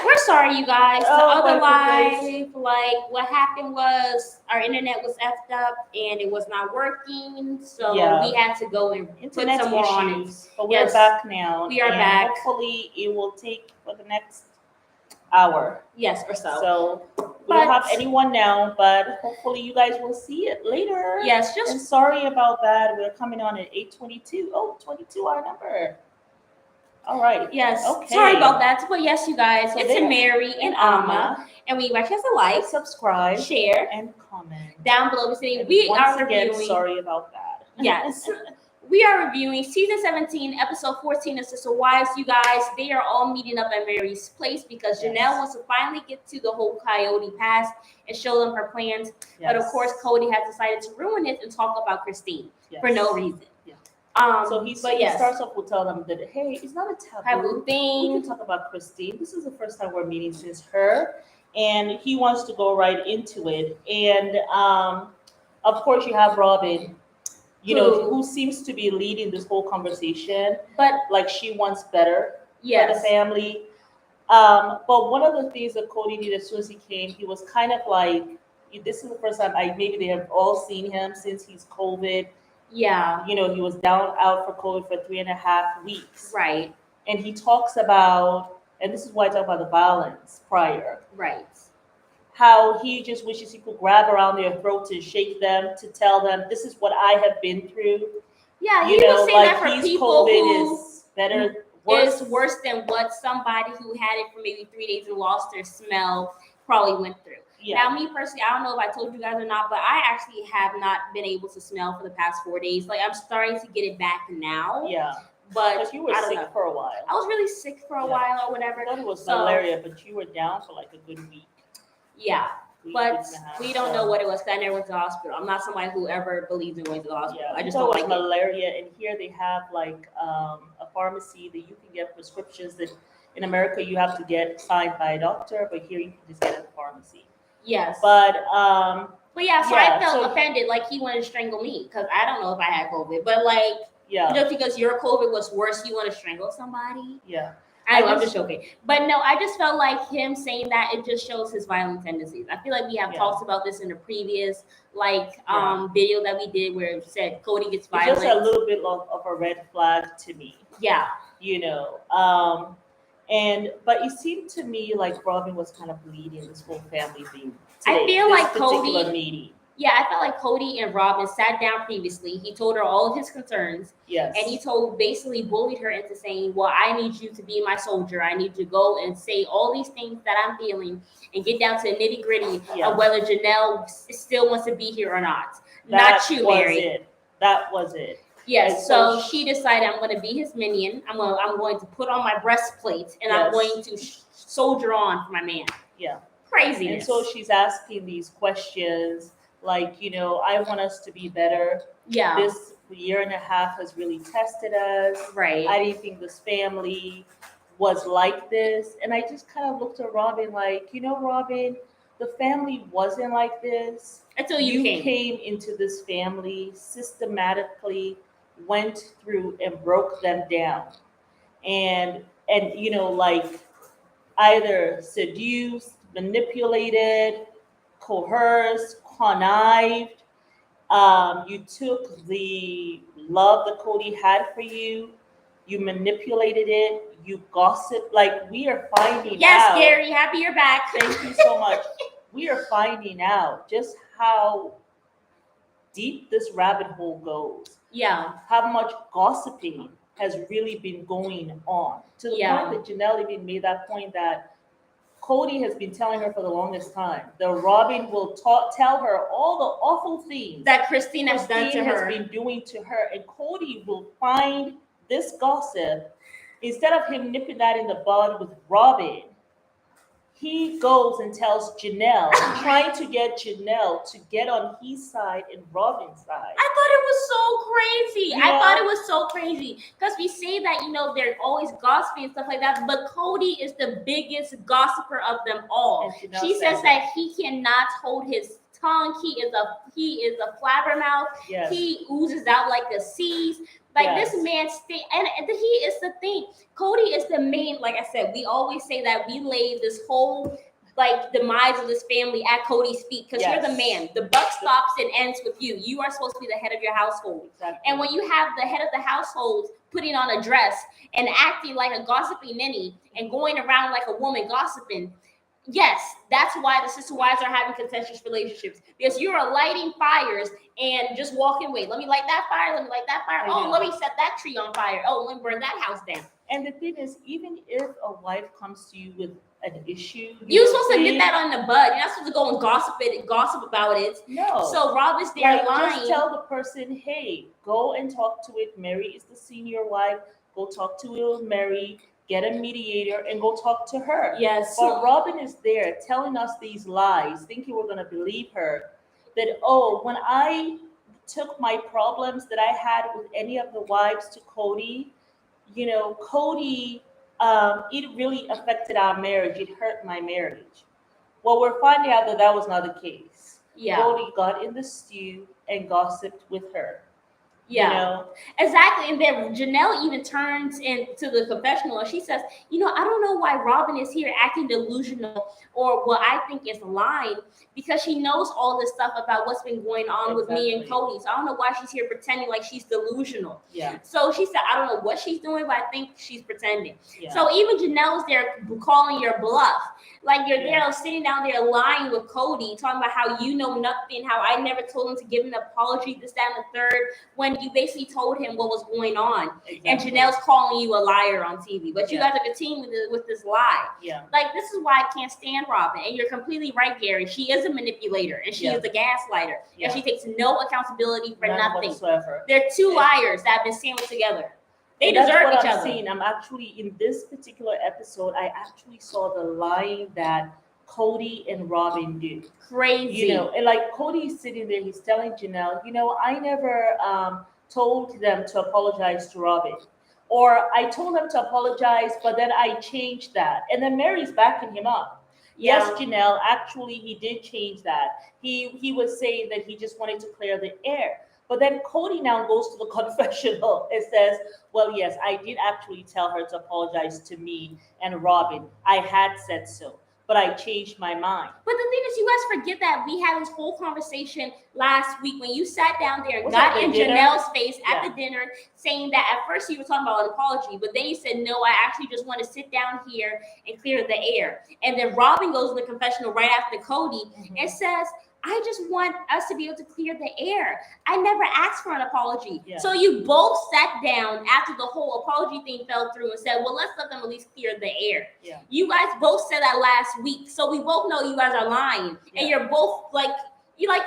We're sorry, you guys. The Oh, other my live, like what happened was our internet was effed up and it was not working, so Yeah. we had to go and Internet put some more on it. issues, but we're Yes. back now. We are and back. Hopefully, it will take for the next hour. Yes, or so. So we But- don't have anyone now, but hopefully you guys will see it later. Yes, just And sorry about that. We're coming on at 8:22. Oh, 22 our number. All right. yes. Okay. Sorry about that. But yes, you guys, So it's there- a Meri and Amma, and we invite you to like, subscribe, share and comment. down below. We say And we once are again, reviewing. sorry about that. Yes. We are reviewing season 17, episode 14 of Sister Wives. You guys, they are all meeting up at Meri's place because Yes. Janelle wants to finally get to the whole Coyote pass and show them her plans. But of Yes. course, Kody has decided to ruin it and talk about Christine for Yes. no reason. Yeah. But So he yes, starts off with telling them that, hey, it's not a taboo. taboo We can thing. talk about Christine. This is the first time we're meeting since her, and he wants to go right into it. And of course, you have Robin, who seems to be leading this whole conversation, But like she wants better for the yes, family. But one of the things that Kody did as soon as he came, he was kind of like, this is the first time maybe they have all seen him since he's COVID. yeah, He was out for COVID for 3.5 weeks. right, And he talks about, and this is why I talk about the violence prior, right. how he just wishes he could grab around their throats and shake them to tell them, this is what I have been through. Yeah, he was saying that for his people COVID who is better, is worse than what somebody who had it for maybe 3 days and lost their smell probably went through. Yeah. Now, me personally, I don't know if I told you guys or not, but I actually have not been able to smell for the past 4 days. Like, I'm starting to get it back now. Yeah. But Because you were I don't sick know. for a while. I was really sick for a Yeah. while or whatever. I thought it was So- malaria, but you were down for like a good week. Yeah. But week and a half, we don't so- know what it was because I never went to the hospital. I'm not somebody who ever believes in going to the hospital. Yeah, I just thought don't it like was it. malaria, and here they have like a pharmacy that you can get prescriptions that in America you have to get signed by a doctor, but here you can just get at the pharmacy. Yes. But yeah, so yeah, I felt so- offended, like he wanted to strangle me because I don't know if I had COVID, but like, yeah, just because your COVID was worse, you want to strangle somebody? yeah, I'm just joking. But no, I just felt like him saying that it just shows his violent tendencies. I feel like we have Yeah. talked about this in the previous Yeah. video that we did where it said Kody gets it's violent. just a little bit of a red flag to me, Yeah. But it seemed to me like Robin was kind of leading this whole family thing. I Today, feel this like particular Kody- meeting. Yeah, I felt like Kody and Robin sat down previously. He told her all of his concerns. Yes, And he basically bullied her into saying, well, I need you to be my soldier. I need you to go and say all these things that I'm feeling and get down to the nitty gritty Yeah. of whether Janelle still wants to be here or not. that Not you, was Meri. it. That was it. Yes, And so so she decided I'm going to be his minion. I'm going to put on my breastplate and I'm Yes. going to soldier on for my man. Yeah. Craziness. And so she's asking these questions like, I want us to be better. yeah, This year and a half has really tested us. right. I didn't think this family was like this. And I just kind of looked at Robin like, Robin, the family wasn't like this. Until you came. came into this family, systematically went through and broke them down. And like either seduced, manipulated, coerced, connived. You took the love that Kody had for you, you manipulated it, you gossiped. Like we are finding Yes, out. Gary, happy you're back. Thank you so much. We are finding out just how deep this rabbit hole goes, Yeah, how much gossiping has really been going on. To the Yeah. point that Janelle even made that point that Kody has been telling her for the longest time. The Robin will tell her all the awful things that Christine has done Christine to has her. been doing to her, and Kody will find this gossip instead of him nipping that in the bud with Robin. He goes and tells Janelle, trying to get Janelle to get on his side and Robin's side. I thought it was so crazy. You I know? thought it was so crazy because we say that they're always gossiping and stuff like that, but Kody is the biggest gossiper of them all. And Janelle She says says that he cannot hold his tongue. He is a flabbermouth. Yes. He oozes out like the seas. Like Yes. this man, and he is the thing. Cody is the main. Like I said, we always say that we lay this whole like demise of this family at Cody's feet because you're the man. The buck stops and ends with you. You are supposed to be the head of your household. Exactly. And when you have the head of the household putting on a dress and acting like a gossipy ninny and going around like a woman gossiping, yes, that's why the sister wives are having contentious relationships because you are lighting fires and just walking away. Let me light that fire. Let me light that fire. Oh, let me set that tree on fire. Oh, let me burn that house down. And the thing is, even if a wife comes to you with an issue, you're supposed to nip that on the bud. You're not supposed to go and gossip about it. No. So Rob is there lying. Just tell the person, hey, go and talk to it. Meri is the senior wife. Go talk to Meri. Get a mediator and go talk to her. Yes. But Robin is there telling us these lies, thinking we're going to believe her. That, oh, when I took my problems that I had with any of the wives to Kody, Kody, it really affected our marriage. It hurt my marriage. Well, we're finding out that that was not the case. Yeah. Kody got in the stew and gossiped with her. Yeah, exactly. And then Janelle even turns into the confessional and she says, I don't know why Robin is here acting delusional or what I think is lying because she knows all this stuff about what's been going on with me and Kody. So I don't know why she's here pretending like she's delusional. Yeah. So she said, I don't know what she's doing, but I think she's pretending. Yeah. So even Janelle's there calling your bluff. Like you're there sitting down there lying with Kody, talking about how you know nothing, how I never told him to give an apology, this, that, and the third, when you basically told him what was going on. Exactly. And Janelle's calling you a liar on TV. But you guys are continuing with this lie. Yeah. Like, this is why I can't stand Robin. And you're completely right, Gary. She is a manipulator and she is a gaslighter. Yeah. And she takes no accountability for nothing. Whatsoever. They're two liars that have been sandwiched together. They deserve each other. I'm actually, in this particular episode, I actually saw the lying that Kody and Robin do. Crazy. And like Cody's sitting there, he's telling Janelle, I never told them to apologize to Robin. Or I told them to apologize, but then I changed that. And then Meri's backing him up. Yeah. Yes, Janelle, actually he did change that. He was saying that he just wanted to clear the air. But then Kody now goes to the confessional and says, well, yes, I did actually tell her to apologize to me and Robin. I had said so, but I changed my mind. But the thing is, you guys forget that we had this whole conversation last week when you sat down there and got in Janelle's face at the dinner saying that at first you were talking about an apology, but then you said, no, I actually just want to sit down here and clear the air. And then Robin goes in the confessional right after Kody and says, I just want us to be able to clear the air. I never asked for an apology. Yeah. So you both sat down after the whole apology thing fell through and said, well, let's let them at least clear the air. Yeah. You guys both said that last week. So we both know you guys are lying. Yeah. And you're both you guys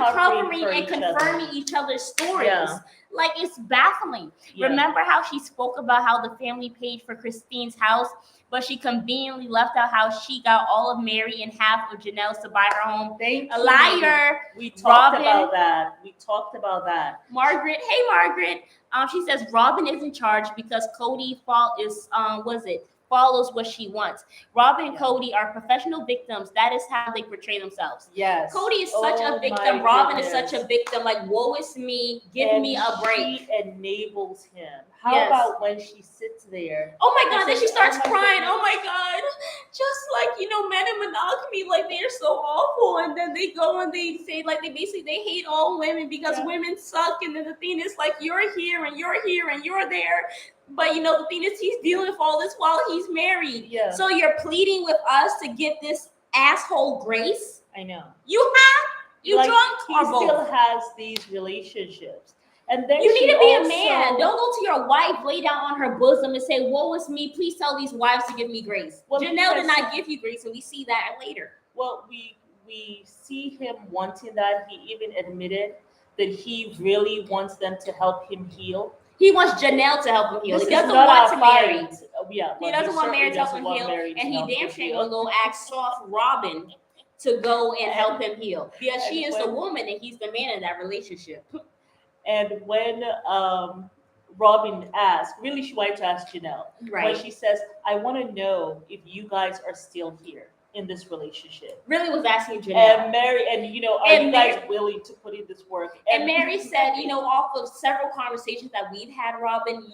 are covering and confirming each other's stories. Yeah. Like, it's baffling. Yeah. Remember how she spoke about how the family paid for Christine's house, but she conveniently left out how she got all of Meri and half of Janelle's to buy her home. A liar. We talked about that. Margaret. Hey, Margaret. She says Robin is in charge because Kody follows what she wants. Robin and Kody are professional victims. That is how they portray themselves. Yes. Kody is such a victim. Robin is such a victim. Like, woe is me. Give me a break. She enables him. How about when she sits there? Oh my God. Then she starts crying. Oh my God. Just like, men in monogamy, like, they're so awful. And then they go and they say, like, they hate all women because women suck. And then the thing is, like, you're here and you're here and you're there. But the thing is, he's dealing with all this while he's married. Yeah. So you're pleading with us to give this asshole grace? I know. You drunk or both? He still has these relationships. And then you need to be a man. Don't go to your wife, lay down on her bosom and say, woe is me. Please tell these wives to give me grace. Well, Janelle did not give you grace, and we see that later. Well, we see him wanting that. He even admitted that he really wants them to help him heal. He wants Janelle to help him heal. He doesn't want to marry. He doesn't want Meri to help him heal. And he damn sure gonna go ask soft Robin to go and help him heal. Because she is the woman and he's the man in that relationship. And when Robin asked, really she wanted to ask Janelle. Right. When she says, I want to know if you guys are still here. in this relationship. Really was asking Janelle. And Meri, and are And you guys willing to put in this work? And Meri said, off of several conversations that we've had, Robin,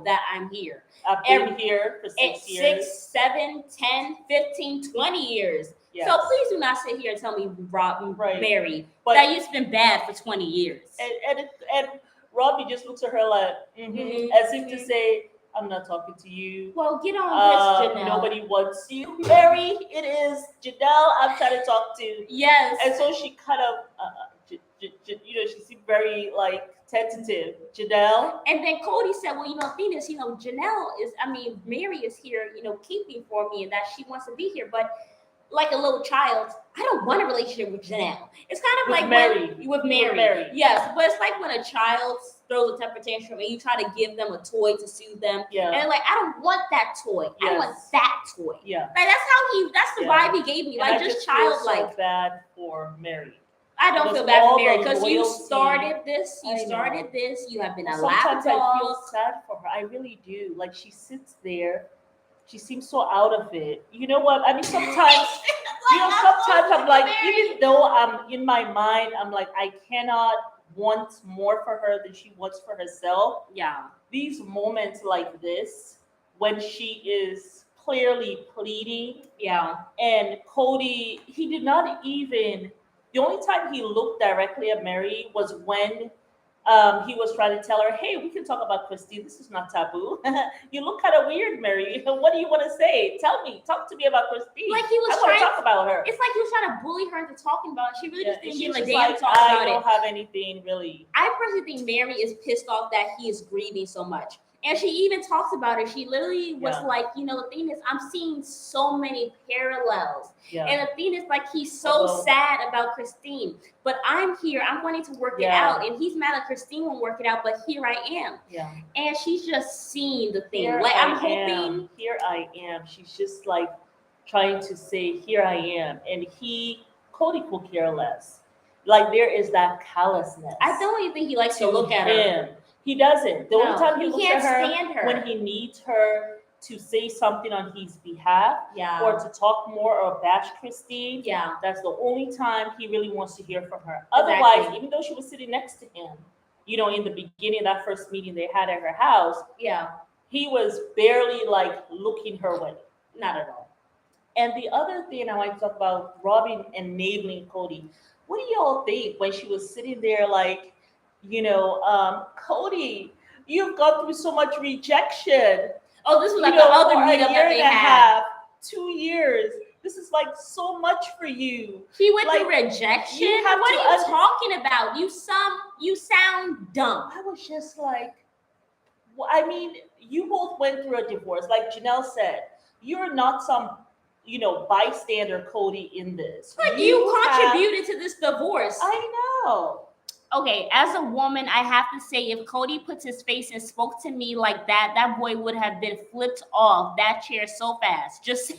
that I'm here. I've been here for 6 years. 6, 7, 10, 15, 20 years. Yes. So please do not sit here and tell me, Robin, Right. Meri, But that you've been bad for 20 years. And Robbie just looks at her like, as if to say, I'm not talking to you. Well, get on this, Janelle. Nobody wants you. Meri, it is Janelle I'm trying to talk to. Yes. And so she kind of, she seemed very tentative. Janelle. And then Kody said, well, the thing is, Meri is here, keeping for me and that she wants to be here. But like a little child, I don't want a relationship with Janelle. It's kind of like Meri. With Meri. Yes, but it's like when a child throws a temper tantrum and you try to give them a toy to soothe them. Yeah. And I don't want that toy. Yes. I want that toy. Yeah. That's the vibe he gave me. And just childlike. I feel so bad for Meri. I don't feel bad for Meri because you loyalty. started this. You have been a Sometimes lapdog. I feel sad for her. I really do. She sits there. She seems so out of it. You know what? I mean, sometimes, sometimes I'm like, even though I'm in my mind, I'm like, I cannot want more for her than she wants for herself. Yeah. These moments like this, when she is clearly pleading. Yeah. And Kody, he did not even, the only time he looked directly at Meri was when he was trying to tell her, hey, we can talk about Christine. This is not taboo. You look kind of weird, Meri. What do you want to say? Talk to me about Christine. He was I want to talk about her. It's like he was trying to bully her into talking about it. She really just didn't give a damn like, to talk about it. I don't have anything really. I personally think Meri is pissed off that he is grieving so much. And she even talks about it. She literally was like, the thing is, I'm seeing so many parallels. Yeah. And the thing is, he's so sad about Christine. But I'm here. I'm wanting to work it out. And he's mad at Christine won't work it out. But here I am. Yeah. And she's just seeing the thing. I'm hoping. Here I am. She's just trying to say, here I am. And Kody could care less. There is that callousness. I don't even think he likes to look at her. He doesn't. The only time he looks at her when he needs her to say something on his behalf, or to talk more or bash Christine. Yeah, that's the only time he really wants to hear from her. Otherwise, even though she was sitting next to him, in the beginning of that first meeting they had at her house, he was barely looking her way. Not at all. And the other thing I want to talk about, Robin enabling Kody. What do y'all think when she was sitting there Kody, you've gone through so much rejection. Oh, this was the other meetup that they had. 2 years. This is so much for you. He went through rejection. What are you talking about? You sound dumb. I was just you both went through a divorce. Like Janelle said, you're not some bystander, Kody, in this. You contributed to this divorce. I know. Okay, as a woman, I have to say, if Kody puts his face and spoke to me like that, that boy would have been flipped off that chair so fast. Just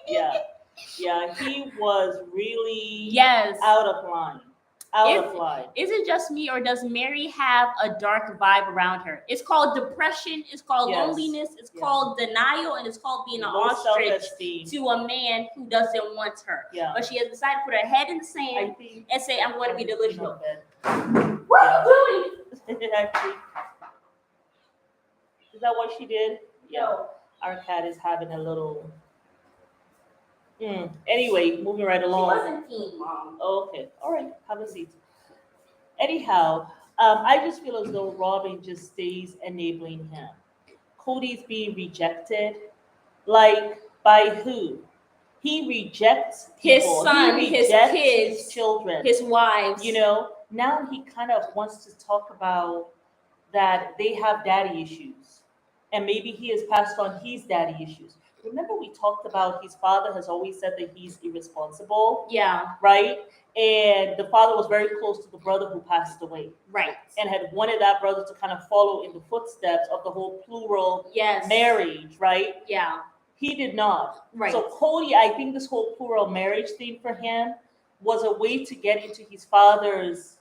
yeah, he was really out of line. Is it just me, or does Meri have a dark vibe around her? It's called depression. It's called loneliness. It's called denial, and it's called being an ostrich to a man who doesn't want her. Yeah. But she has decided to put her head in the sand and say, "I'm going to be delusional." What are you doing? Is that what she did? Yeah. Our cat is having a little. Anyway, moving right along. She wasn't peeing, Mom. Okay. All right. Have a seat. Anyhow, I just feel as though Robin just stays enabling him. Kody's being rejected. By who? He rejects people. His son, his kids, his children, his wives. Now he kind of wants to talk about that they have daddy issues. And maybe he has passed on his daddy issues. Remember we talked about his father has always said that he's irresponsible. Yeah. Right? And the father was very close to the brother who passed away. Right. And had wanted that brother to kind of follow in the footsteps of the whole plural marriage, right? Yeah. He did not. Right. So Kody, I think this whole plural marriage thing for him was a way to get into his father's,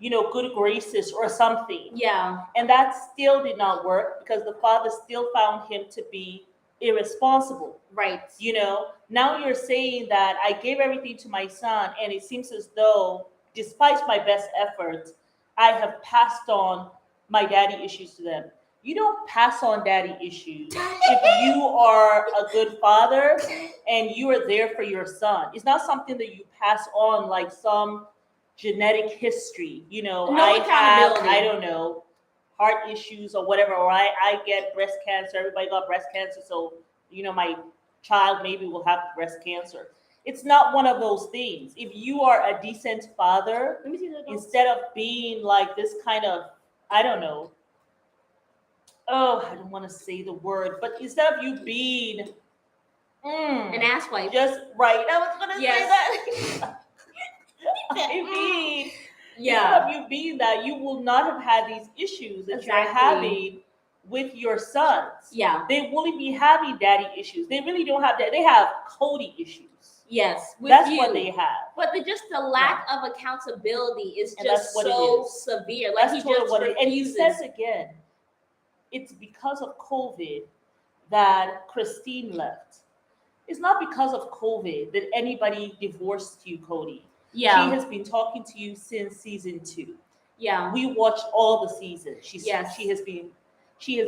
good graces or something. Yeah. And that still did not work because the father still found him to be irresponsible. Right. You know, now you're saying that I gave everything to my son, and it seems as though, despite my best efforts, I have passed on my daddy issues to them. You don't pass on daddy issues if you are a good father and you are there for your son. It's not something that you pass on like some genetic history. You know, No I have, accountability. I don't know, heart issues or whatever, or I get breast cancer. Everybody got breast cancer, so you know my child maybe will have breast cancer. It's not one of those things. If you are a decent father, Let me see the instead of being like this kind of, I don't know, oh, I don't want to say the word, but instead of you being an asswipe. just right, I was gonna Yes. say that. I mean, Yeah. instead of you being that, you will not have had these issues that you're Exactly. having with your sons. Yeah. They wouldn't be having daddy issues. They really don't have that. They have Kody issues. Yes. With That's you. what they have. But just the lack of accountability is And just that's what it so is. severe. Like That's he totally just what it is. And he refuses. says again, it's because of COVID that Christine left. It's not because of COVID that anybody divorced you, Kody. Yeah. She has been talking to you since season 2. Yeah. We watched all the seasons. Yes. She has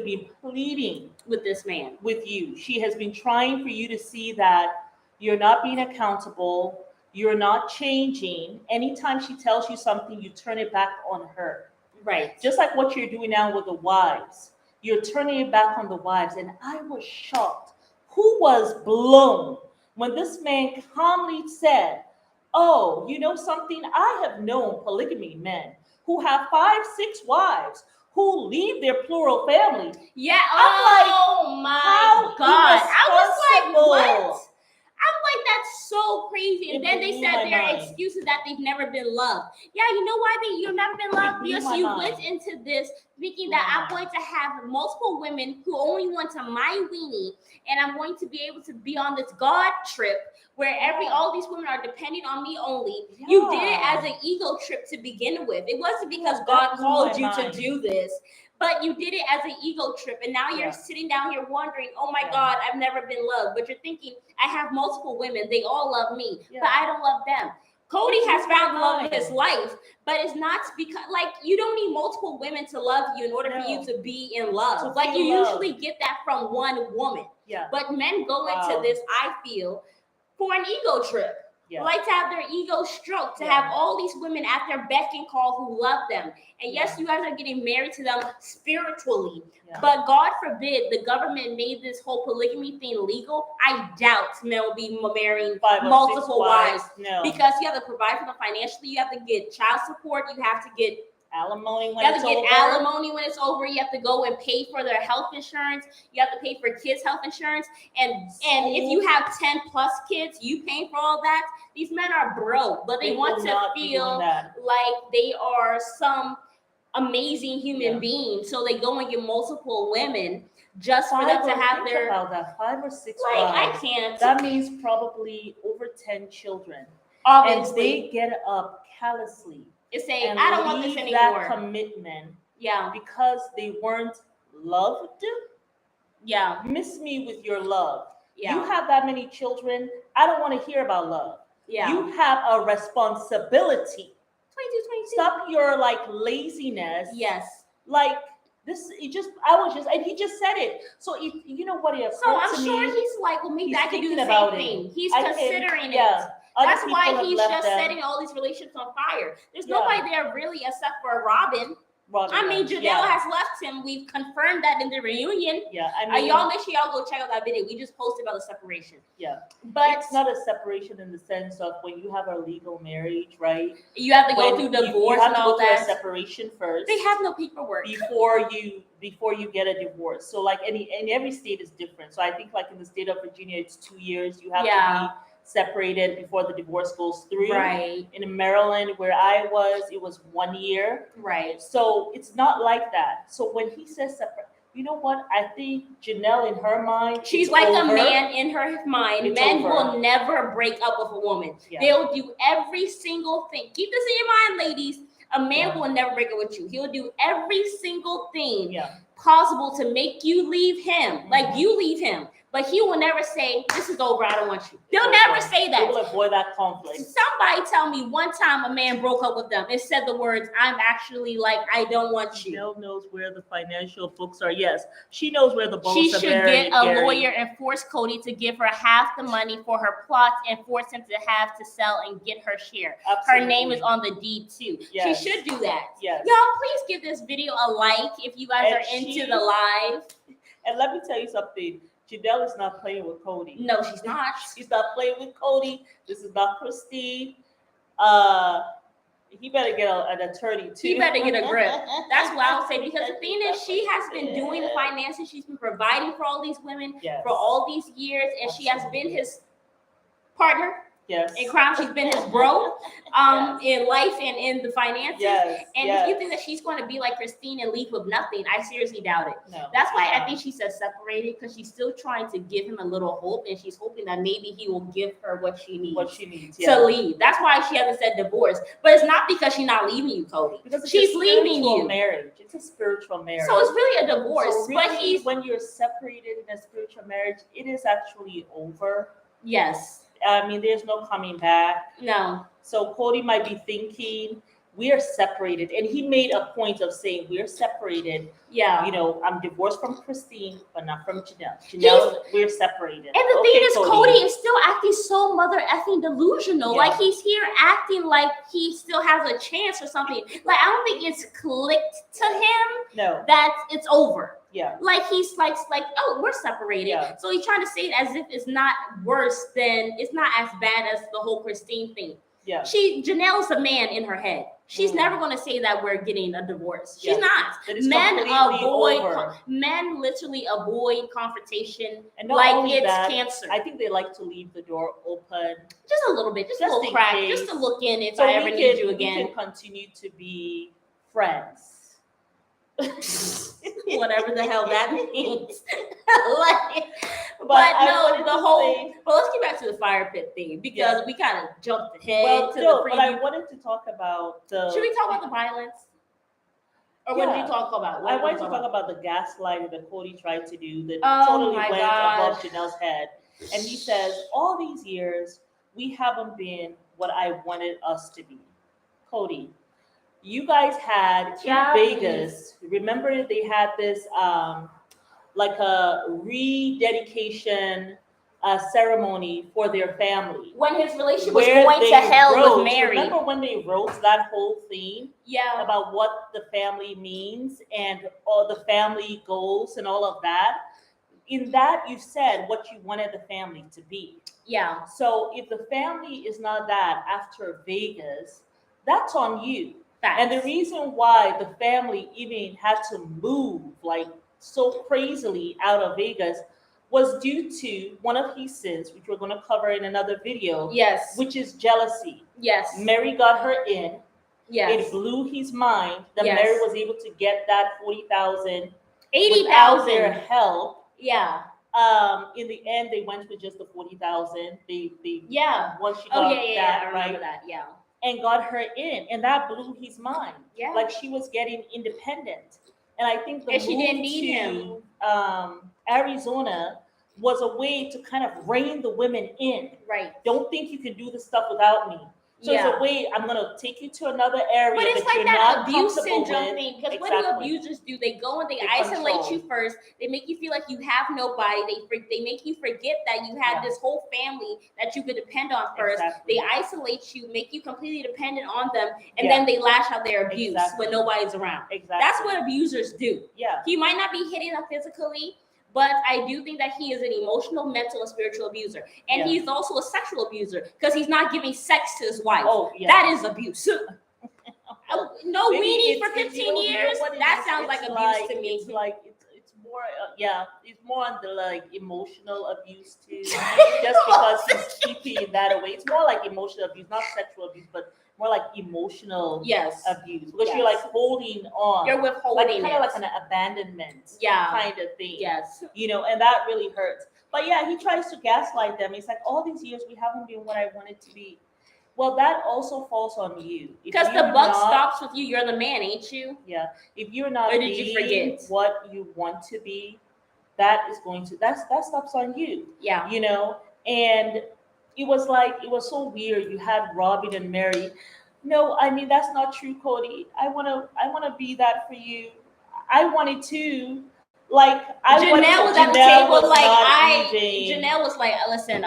been pleading with this man. with you. She has been trying for you to see that you're not being accountable, you're not changing. Anytime she tells you something, you turn it back on her. Right. Just like what you're doing now with the wives. You're turning it back on the wives. And I was shocked. Who was blown when this man calmly said, oh, you know something? I have known polygamy men who have 5, 6 wives who leave their plural family. Yeah. I'm Oh like, my how God. I was like, irresponsible. what? I'm like, that's so crazy. And It then they blew said my their mind. excuses that they've never been loved. Yeah, you know why you've never been loved? blew Because my you mind. went into this thinking Blew that my I'm going to have multiple women who only want to my weenie, and I'm going to be able to be on this God trip where all these women are depending on me only. Yeah. You did it as an ego trip to begin with. It wasn't because Yeah, God that blew called my you mind. to do this. But you did it as an ego trip, and now you're sitting down here wondering, oh my God, I've never been loved. But you're thinking, I have multiple women, they all love me, but I don't love them. Cody has found the love of his life, but it's not because, like, you don't need multiple women to love you in order for you to be in love. Like, you usually get that from one woman. Yeah. But men go into this, I feel, for an ego trip. Like to have their ego stroked, to have all these women at their beck and call who love them. And yes, you guys are getting married to them spiritually, but God forbid the government made this whole polygamy thing legal. I doubt men will be marrying multiple wives. No. Because you have to provide for them financially, you have to get child support, you have to get alimony when it's over. You have to get alimony when it's over. You have to go and pay for their health insurance. You have to pay for kids' health insurance. And if you have 10 plus kids, you paying for all that. These men are broke, but they want to feel like they are some amazing human being. So they go and get multiple women just for them to have their about that 5 or 6 like wives. I can't. That means probably over 10 children. Obviously. And they get up callously. It's saying, I don't want this anymore. That commitment. Yeah. Because they weren't loved. Yeah. Miss me with your love. Yeah. You have that many children. I don't want to hear about love. Yeah. You have a responsibility. 22. Stop your like laziness. Yes. Like this, and he just said it. So if you know what it occurred so I'm to sure me, he's like, well, maybe I can do the same thing. He's considering it. That's why he's just setting all these relationships on fire. There's nobody there really except for Robin. I mean, Janelle has left him. We've confirmed that in the reunion. Yeah, I mean, y'all make sure y'all go check out that video. We just posted about the separation. Yeah, but it's not a separation in the sense of when you have a legal marriage, right? You have to go through divorce and all that. You have to go through a separation first. They have no paperwork before you get a divorce. So like in every state is different. So I think like in the state of Virginia, it's 2 years. You have to be separated before the divorce goes through. Right. In Maryland, where I was, it was 1 year. Right. So it's not like that. So when he says separate, you know what? I think Janelle in her mind, she's like a man in her mind. Men will never break up with a woman. Yeah. They'll do every single thing. Keep this in your mind, ladies. A man will never break up with you. He'll do every single thing possible to make you leave him. Like you leave him. but he will never say, this is over, I don't want you. They'll never say that. They will avoid that conflict. Somebody tell me one time a man broke up with them and said the words, I'm actually like, I don't want you. Janelle knows where the financial books are. Yes, she knows where the books She are. should get a lawyer and force Kody to give her half the money for her plots and force him to have to sell and get her share. Absolutely. Her name is on the deed too. Yes. She should do that. Yes. Y'all, please give this video a like if you guys are into the live. And let me tell you something. Janelle is not playing with Kody. No, she's not. She's not playing with Kody. This is not Christine. He better get an attorney too. He better get a grip. That's what I would say, because the thing is, she has been doing the finances. She's been providing for all these women for all these years, and she has been his partner. Yes. In crime, she's been his bro, in life and in the finances. Yes. And if you think that she's going to be like Christine and leave with nothing, I seriously doubt it. No. That's why I think she said separated, because she's still trying to give him a little hope, and she's hoping that maybe he will give her what she needs to leave. That's why she hasn't said divorce. But it's not because she's not leaving you, Kody. Because she's leaving you. Marriage. It's a spiritual marriage. So it's really a divorce. So really, but he's when you're separated in a spiritual marriage, it is actually over. Yes. I mean, there's no coming back. No. So Kody might be thinking, we are separated. And he made a point of saying, we're separated. Yeah. You know, I'm divorced from Christine, but not from Janelle. Janelle, we're separated. And the thing is, Kody is still acting so mother effing delusional. Like, he's here acting like he still has a chance or something. Like, I don't think it's clicked to him that it's over. Yeah. Like, he's like, oh, we're separated. Yeah. So he's trying to say it as if it's not worse than, it's not as bad as the whole Christine thing. Yeah. Janelle's a man in her head. She's never going to say that we're getting a divorce. She's not. Men literally avoid confrontation like it's cancer. I think they like to leave the door open. Just a little bit, just a little crack, just to look in if I ever need you again. We can continue to be friends. Whatever the hell that means. But let's get back to the fire pit thing, because we kind of jumped ahead to the preview. But I wanted to talk about Should we talk about the violence? Or what did you talk about? I wanted to talk about the gaslighting that Kody tried to do that totally went above Janelle's head. And he says, all these years, we haven't been what I wanted us to be. Kody, you guys had in Vegas, remember they had this like a rededication ceremony for their family. When his relationship was going to hell with Meri. Remember when they wrote that whole thing? Yeah. About what the family means and all the family goals and all of that. In that, you said what you wanted the family to be. Yeah. So if the family is not that after Vegas, that's on you. Facts. And the reason why the family even had to move like so crazily out of Vegas was due to one of his sins, which we're going to cover in another video. Yes. Which is jealousy. Yes. Meri got her in. Yes. It blew his mind that Meri was able to get that 40,000, 80,000 without their help. Yeah. In the end, they went with just the 40,000. They once she got that, I remember that. Yeah. And got her in, and that blew his mind. Yeah. Like she was getting independent. And I think the she didn't need him. Arizona was a way to kind of rein the women in. Right. Don't think you can do this stuff without me. So it's a way, I'm going to take you to another area. But it's like that abuse syndrome thing. Because what do abusers do? They go and they isolate you first. They make you feel like you have nobody. They make you forget that you had this whole family that you could depend on first. They isolate you, make you completely dependent on them, and then they lash out their abuse when nobody's around. Exactly. That's what abusers do. Yeah. He might not be hitting them physically, but I do think that he is an emotional, mental, and spiritual abuser. And he's also a sexual abuser because he's not giving sex to his wife. Oh, yeah. That is abuse. No weenie for 15 years? That sounds like abuse to me. It's like, it's more, it's more on the like emotional abuse too. Just because he's keeping that away. It's more like emotional abuse, not sexual abuse, but more like emotional abuse, because you're like holding on. You're withholding, kind of like an abandonment kind of thing. Yes. You know, and that really hurts. But yeah, he tries to gaslight them. It's like, all these years we haven't been what I wanted to be. Well, that also falls on you. Because the buck stops with you. You're the man, ain't you? Yeah. If you're not or did you forget what you want to be, that is going to that stops on you, Yeah. you know. And it was like it was so weird. You had Robin and Meri. No, I mean that's not true, Kody. I wanna be that for you. I wanted to. Like I wanted Janelle to. was at the Janelle table was like not even. Janelle was like, listen,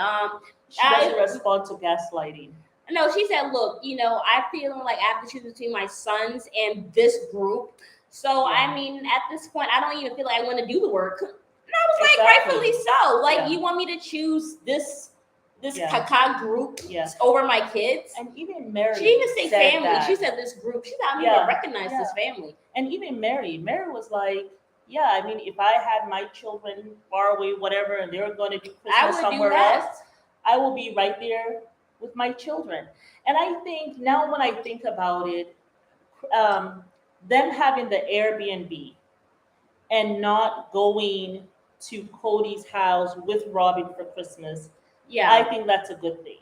She doesn't respond to gaslighting. no, she said, look, I feel like I have to choose between my sons and this group. So Yeah. I mean, at this point, I don't even feel like I want to do the work. And I was like, Exactly. rightfully so. Like, Yeah. you want me to choose this Yeah. caca group Yeah. over my kids? And even Meri. She didn't even say said family. that. She said this group. She said, I don't Yeah. even recognize this family. And even Meri was like, yeah, I mean, if I had my children far away, whatever, and they were going to do Christmas somewhere else, I will be right there with my children. And I think now when I think about it, them having the Airbnb and not going to Kody's house with Robin for Christmas, Yeah. I think that's a good thing.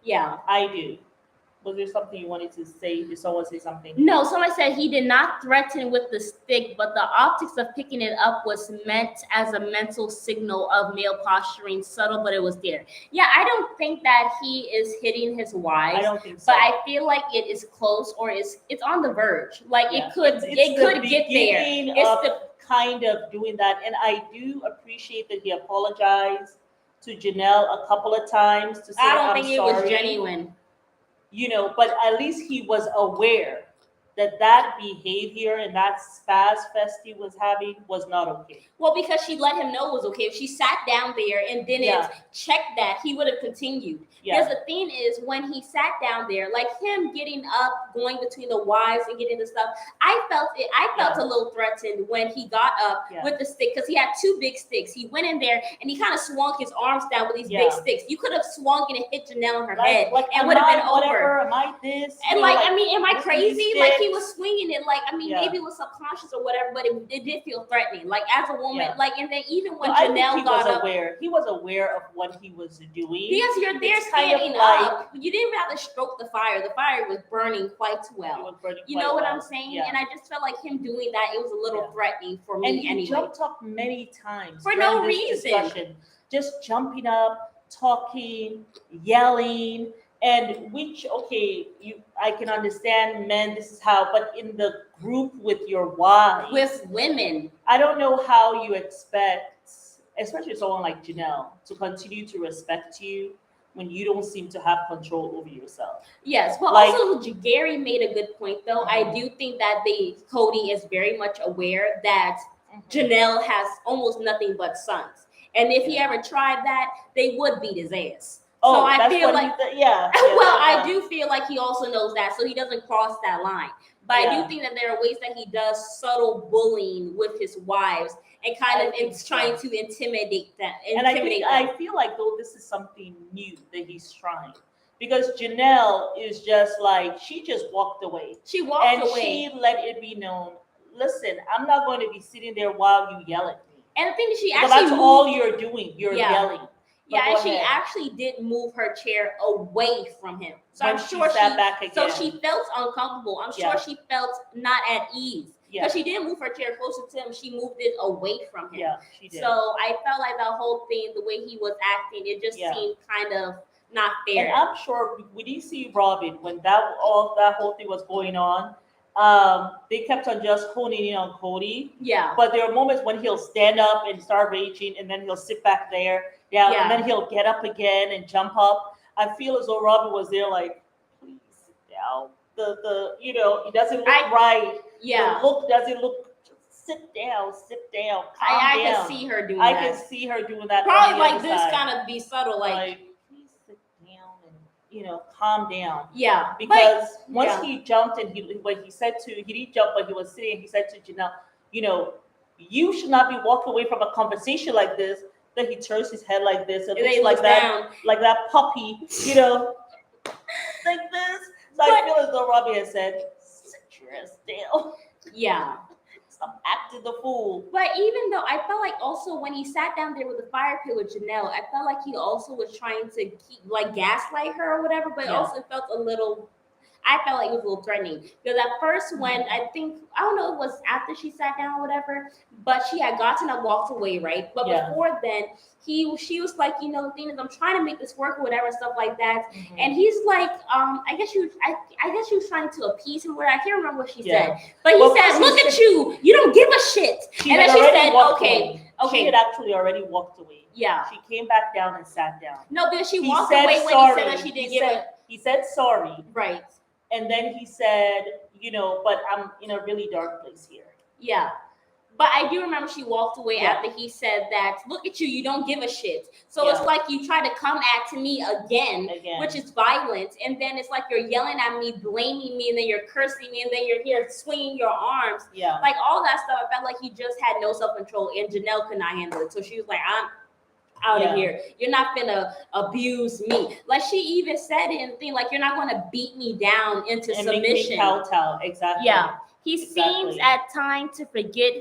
Yeah. I do. Was there something you wanted to say? Did someone say something? No, someone said he did not threaten with the stick, but the optics of picking it up was meant as a mental signal of male posturing, subtle, but it was there. Yeah, I don't think that he is hitting his wives. I don't think so. But I feel like it is close or it's on the verge. Like Yeah. it could get there. It's the kind of doing that, and I do appreciate that he apologized to Janelle a couple of times to say I don't I'm think sorry. It was genuine. But at least he was aware that behavior and that spaz fest he was having was not okay. Well, because she let him know it was okay. If she sat down there and didn't check that, he would have continued. Yeah. Because the thing is, when he sat down there, like him getting up, going between the wives and getting the stuff, I felt a little threatened when he got up with the stick because he had two big sticks. He went in there and he kind of swung his arms down with these big sticks. You could have swung it and hit Janelle in her head and would have been over. Am I this? And am I crazy? Like he was swinging it. Like maybe it was subconscious or whatever, but it did feel threatening. Like as a woman, and then even when Janelle got up, he was aware of what he was doing. Because you're there standing up, you didn't even have to stroke the fire. The fire was burning quite well. You know what I'm saying? Yeah. And I just felt like him doing that. It was a little threatening for me. And he anyway. jumped up many times for no reason. Discussion. Just jumping up, talking, yelling. And I can understand men, this is how, but in the group with your wives. With women. I don't know how you expect, especially someone like Janelle, to continue to respect you when you don't seem to have control over yourself. Yes, but also Gary made a good point though. I do think that Kody is very much aware that Janelle has almost nothing but sons. And if he ever tried that, they would beat his ass. So I feel like, I do feel like he also knows that, so he doesn't cross that line. But I do think that there are ways that he does subtle bullying with his wives and kind of trying to intimidate them. And I feel like though this is something new that he's trying. Because Janelle is just like, she just walked away. She walked away. And she let it be known, listen, I'm not going to be sitting there while you yell at me. And the thing is, that's all you're doing. You're yelling. Yeah, and she actually did move her chair away from him. So I'm sure she felt uncomfortable. I'm sure she felt not at ease. Because she didn't move her chair closer to him. She moved it away from him. Yeah, she did. So I felt like the whole thing, the way he was acting, it just seemed kind of not fair. And I'm sure when you see Robin, when that whole thing was going on, they kept on just honing in on Kody. Yeah. But there are moments when he'll stand up and start raging, and then he'll sit back there. And then he'll get up again and jump up. I feel as though Robin was there like, please sit down. It doesn't look right. Yeah. The look doesn't look. Sit down. I can see her doing that. I can see her doing that. Probably like this kind of be subtle, like please sit down and calm down. Yeah. Because once he jumped and he didn't jump, but he was sitting. He said to Janelle, you should not be walking away from a conversation like this. Then he turns his head like this and looks like that, like that puppy, like this. So I feel as though Robbie has said, sit your ass down. Yeah. Stop acting the fool. But even though I felt like also when he sat down there with the fire pit with Janelle, I felt like he also was trying to gaslight her or whatever, but also felt a little, I felt like it was a little threatening because at first when I don't know, it was after she sat down or whatever, but she had gotten up, walked away, right? But before then, she was like, you know, the thing is, I'm trying to make this work or whatever, stuff like that. And he's like, I guess she was trying to appease him. Where I can't remember what she said, but he said, "Look at you, you don't give a shit." And then she said, "Okay." She had actually already walked away. Yeah. She came back down and sat down. No, because she walked away when he said that she didn't give it. He said sorry. Right. And then he said, you know, but I'm in a really dark place here. Yeah. But I do remember she walked away after he said that, look at you, you don't give a shit. So it's like you try to come at me again, which is violent. And then it's like you're yelling at me, blaming me, and then you're cursing me, and then you're here swinging your arms. Yeah. Like all that stuff, I felt like he just had no self-control, and Janelle could not handle it. So she was like, I'm out of here. You're not gonna abuse me. Like she even said it in the thing, like you're not gonna beat me down into submission. Make me kowtow. Exactly. Yeah. He seems at times to forget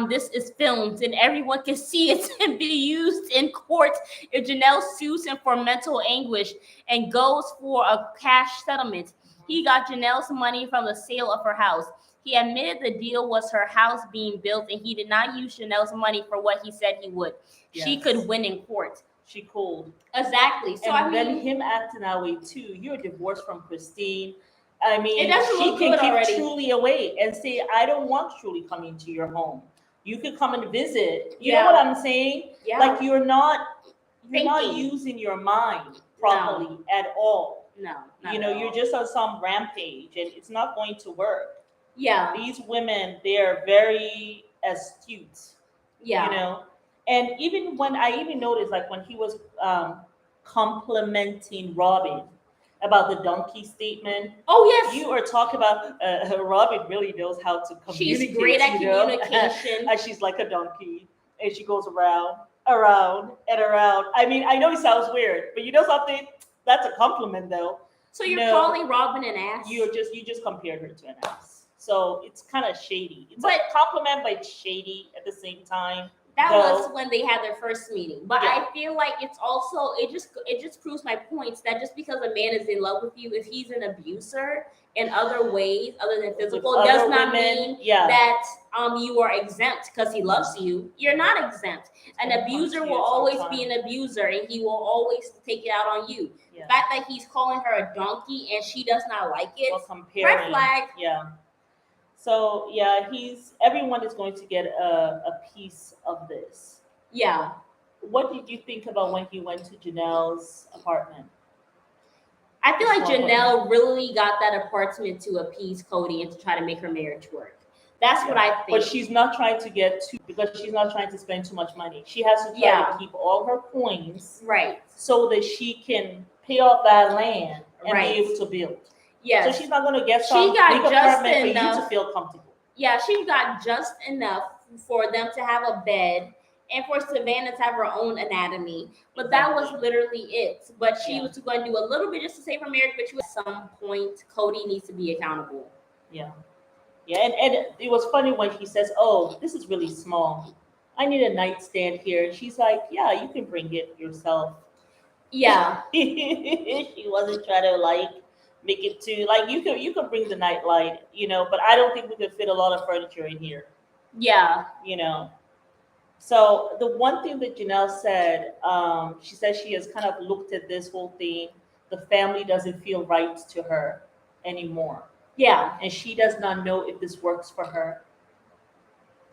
this is filmed and everyone can see it and be used in court if Janelle sues him for mental anguish and goes for a cash settlement. He got Janelle's money from the sale of her house. He admitted the deal was her house being built and he did not use Janelle's money for what he said he would. She could win in court. She could. Exactly. So and then him acting that way too. You're divorced from Christine. I mean, it doesn't she look can good keep already. Truly away and say, I don't want Truly coming to your home. You could come and visit. You know what I'm saying? Yeah. Like you're not using your mind properly at all. No. You know, you're just on some rampage and it's not going to work. Yeah. These women, they're very astute. Yeah. You know? And even when I noticed, like when he was complimenting Robin about the donkey statement. Oh, yes. You are talking about Robin really knows how to communicate. She's great at communication. And she's like a donkey. And she goes around, and around. I mean, I know it sounds weird, but you know something? That's a compliment, though. So you're calling Robin an ass? You just compared her to an ass. So it's kind of shady. It's a compliment, but it's shady at the same time. That was when they had their first meeting. But I feel like it's also, it just proves my points that just because a man is in love with you, if he's an abuser in other ways other than physical, does not mean that you are exempt because he loves you. You're not exempt. An abuser will always be an abuser and he will always take it out on you. The fact that he's calling her a donkey and she does not like it, red flag. Yeah. So everyone is going to get a piece of this. Yeah. What did you think about when he went to Janelle's apartment? I feel like Janelle really got that apartment to appease Kody and to try to make her marriage work. That's what I think. But she's not trying to because she's not trying to spend too much money. She has to try to keep all her coins so that she can pay off that land and be able to build. Yeah. So she's not going to get some big apartment for you to feel comfortable. Yeah, she got just enough for them to have a bed and for Savannah to have her own anatomy. But that was literally it. But she was going to do a little bit just to save her marriage, but at some point, Kody needs to be accountable. Yeah. Yeah, and it was funny when he says, oh, this is really small. I need a nightstand here. And she's like, yeah, you can bring it yourself. Yeah. She wasn't trying to make it too you could bring the nightlight, but I don't think we could fit a lot of furniture in here. Yeah. So the one thing that Janelle said, she said she has kind of looked at this whole thing. The family doesn't feel right to her anymore. Yeah. And she does not know if this works for her.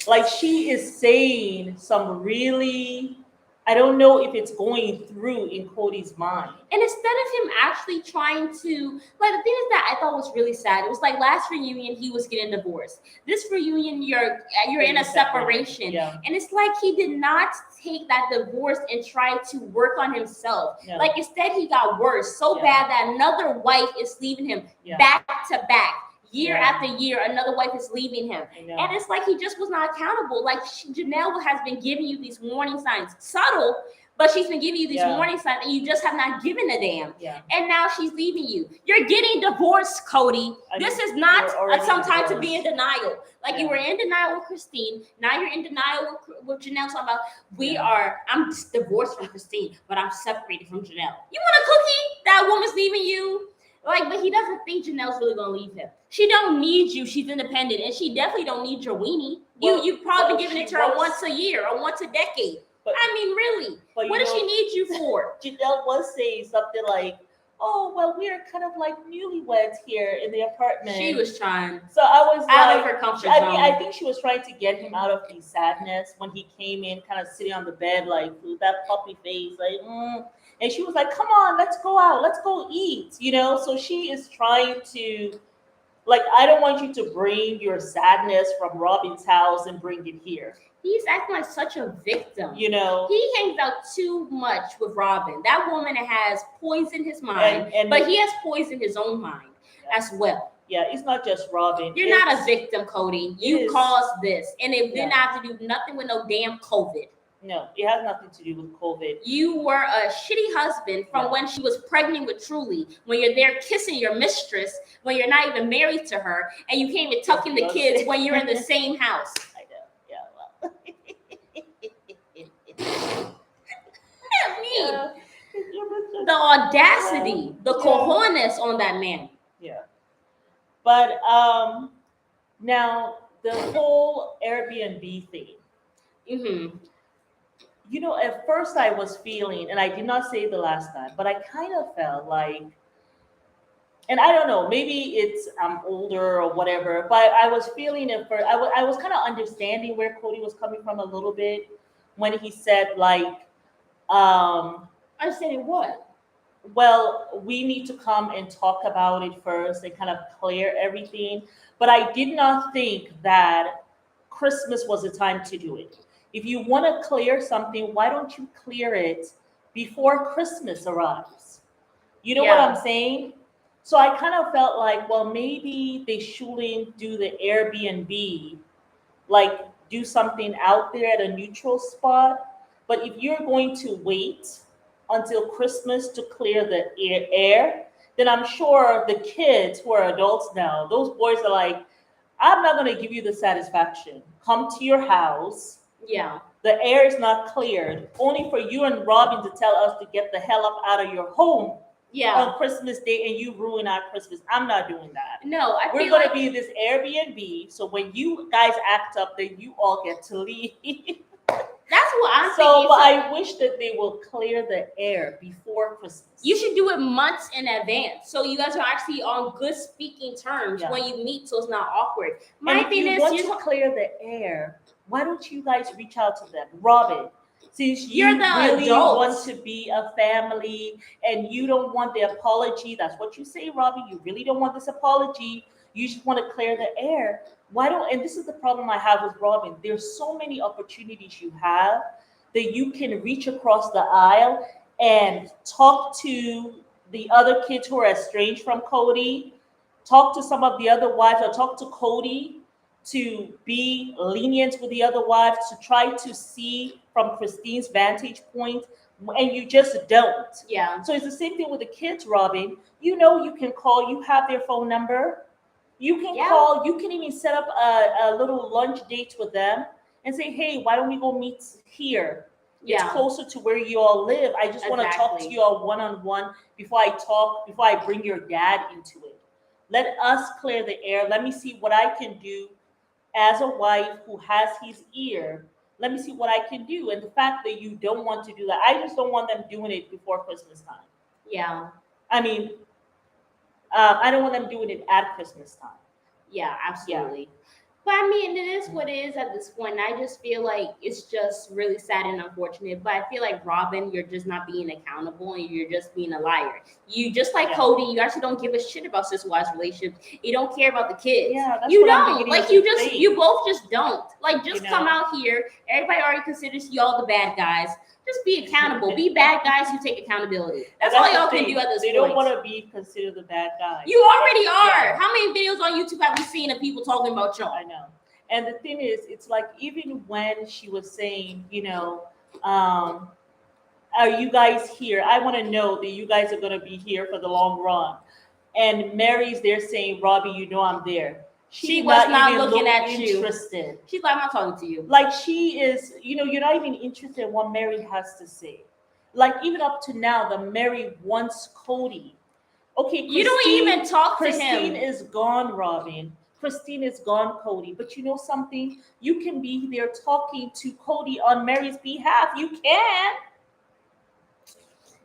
Like she is saying some really, I don't know if it's going through in Kody's mind. And instead of him actually trying to, the thing is that I thought was really sad. It was like last reunion, he was getting divorced. This reunion, you're in a separation. Yeah. And it's like he did not take that divorce and try to work on himself. Yeah. Like instead he got worse, so bad that another wife is leaving him back to back. Year after year, another wife is leaving him. And it's like he just was not accountable. Like Janelle has been giving you these warning signs. Subtle, but she's been giving you these warning signs and you just have not given a damn. Yeah. And now she's leaving you. You're getting divorced, Kody. This is not some time to be in denial. Like you were in denial with Christine. Now you're in denial with Janelle talking about, I'm divorced from Christine, but I'm separated from Janelle. You want a cookie? That woman's leaving you. Like, but he doesn't think Janelle's really gonna leave him. She don't need you. She's independent, and she definitely don't need your weenie. You probably giving it to her once a year or once a decade. But, I mean, really, what does she need you for? Janelle was saying something like, "Oh, well, we are kind of like newlyweds here in the apartment." She was trying. So I was out of her comfort zone. I mean, I think she was trying to get him out of the sadness when he came in, kind of sitting on the bed, like with that puppy face, like. And she was like, "Come on, let's go out, let's go eat," you know. So she is trying to, like, I don't want you to bring your sadness from Robin's house and bring it here. He's acting like such a victim. You know, he hangs out too much with Robin. That woman has poisoned his mind, but he has poisoned his own mind as well. Yeah, it's not just Robin. You're not a victim, Kody. You caused this, and it didn't have to do nothing with no damn COVID. No, it has nothing to do with COVID. You were a shitty husband from when she was pregnant with Truly, when you're there kissing your mistress, when you're not even married to her, and you came and tucking the kids when you're in the same house. I know. Yeah, well. I mean, the audacity, the cojones on that man. Yeah. But now the whole Airbnb thing. Mm-hmm. You know, at first I was feeling, and I did not say it the last time, but I kind of felt like, and I don't know, maybe it's I'm older or whatever, but I was feeling at first, I was kind of understanding where Kody was coming from a little bit when he said, like, understanding what? Well, we need to come and talk about it first and kind of clear everything. But I did not think that Christmas was the time to do it. If you want to clear something, why don't you clear it before Christmas arrives? You know what I'm saying? So I kind of felt like, well, maybe they shouldn't do the Airbnb, like do something out there at a neutral spot. But if you're going to wait until Christmas to clear the air, then I'm sure the kids who are adults now, those boys are like, I'm not going to give you the satisfaction. Come to your house. Yeah. The air is not cleared, only for you and Robin to tell us to get the hell up out of your home on Christmas Day, and you ruin our Christmas. I'm not doing that. No, we're going to be this Airbnb, so when you guys act up, then you all get to leave. That's what I'm thinking. So, but I wish that they will clear the air before Christmas. You should do it months in advance, so you guys are actually on good speaking terms when you meet, so it's not awkward. My thing is, you want to clear the air. Why don't you guys reach out to them, Robin? Since you really want to be a family and you don't want the apology, that's what you say, Robin. You really don't want this apology. You just want to clear the air. Why don't, and this is the problem I have with Robin. There's so many opportunities you have that you can reach across the aisle and talk to the other kids who are estranged from Kody, talk to some of the other wives, or talk to Kody to be lenient with the other wives, to try to see from Christine's vantage point, and you just don't. Yeah. So it's the same thing with the kids, Robin. You know, you can call, you have their phone number. You can call, you can even set up a little lunch date with them and say, hey, why don't we go meet here? It's closer to where you all live. I just want to talk to you all one-on-one before I bring your dad into it. Let us clear the air. Let me see what I can do as a wife who has his ear. Let me see what I can do. And the fact that you don't want to do that, I just don't want them doing it before Christmas time. Yeah. I mean, I don't want them doing it at Christmas time. Yeah, absolutely. Yeah. But I mean, it is what it is at this point. I just feel like it's just really sad and unfortunate. But I feel like, Robin, you're just not being accountable and you're just being a liar. You just like Kody, you actually don't give a shit about sister-wives relationships. You don't care about the kids. Yeah, that's you what don't. I'm like you both just don't. Like, just come out here. Everybody already considers y'all the bad guys. Just be accountable. Be bad guys who take accountability. That's all y'all can do at this point. They don't want to be considered the bad guys. You already are. Yeah. How many videos on YouTube have we seen of people talking about y'all? I know. And the thing is, it's like, even when she was saying, you know, are you guys here? I want to know that you guys are going to be here for the long run. And Meri's there saying, Robbie, you know I'm there. She was not looking at you. Interested. She's like, I'm not talking to you. Like, she is, you know, you're not even interested in what Meri has to say. Like, even up to now, the Meri wants Kody Okay, You don't even talk to Christine him. is gone, Robin. Christine is gone, Kody. But you know something? You can be there talking to Kody on Meri's behalf. You can.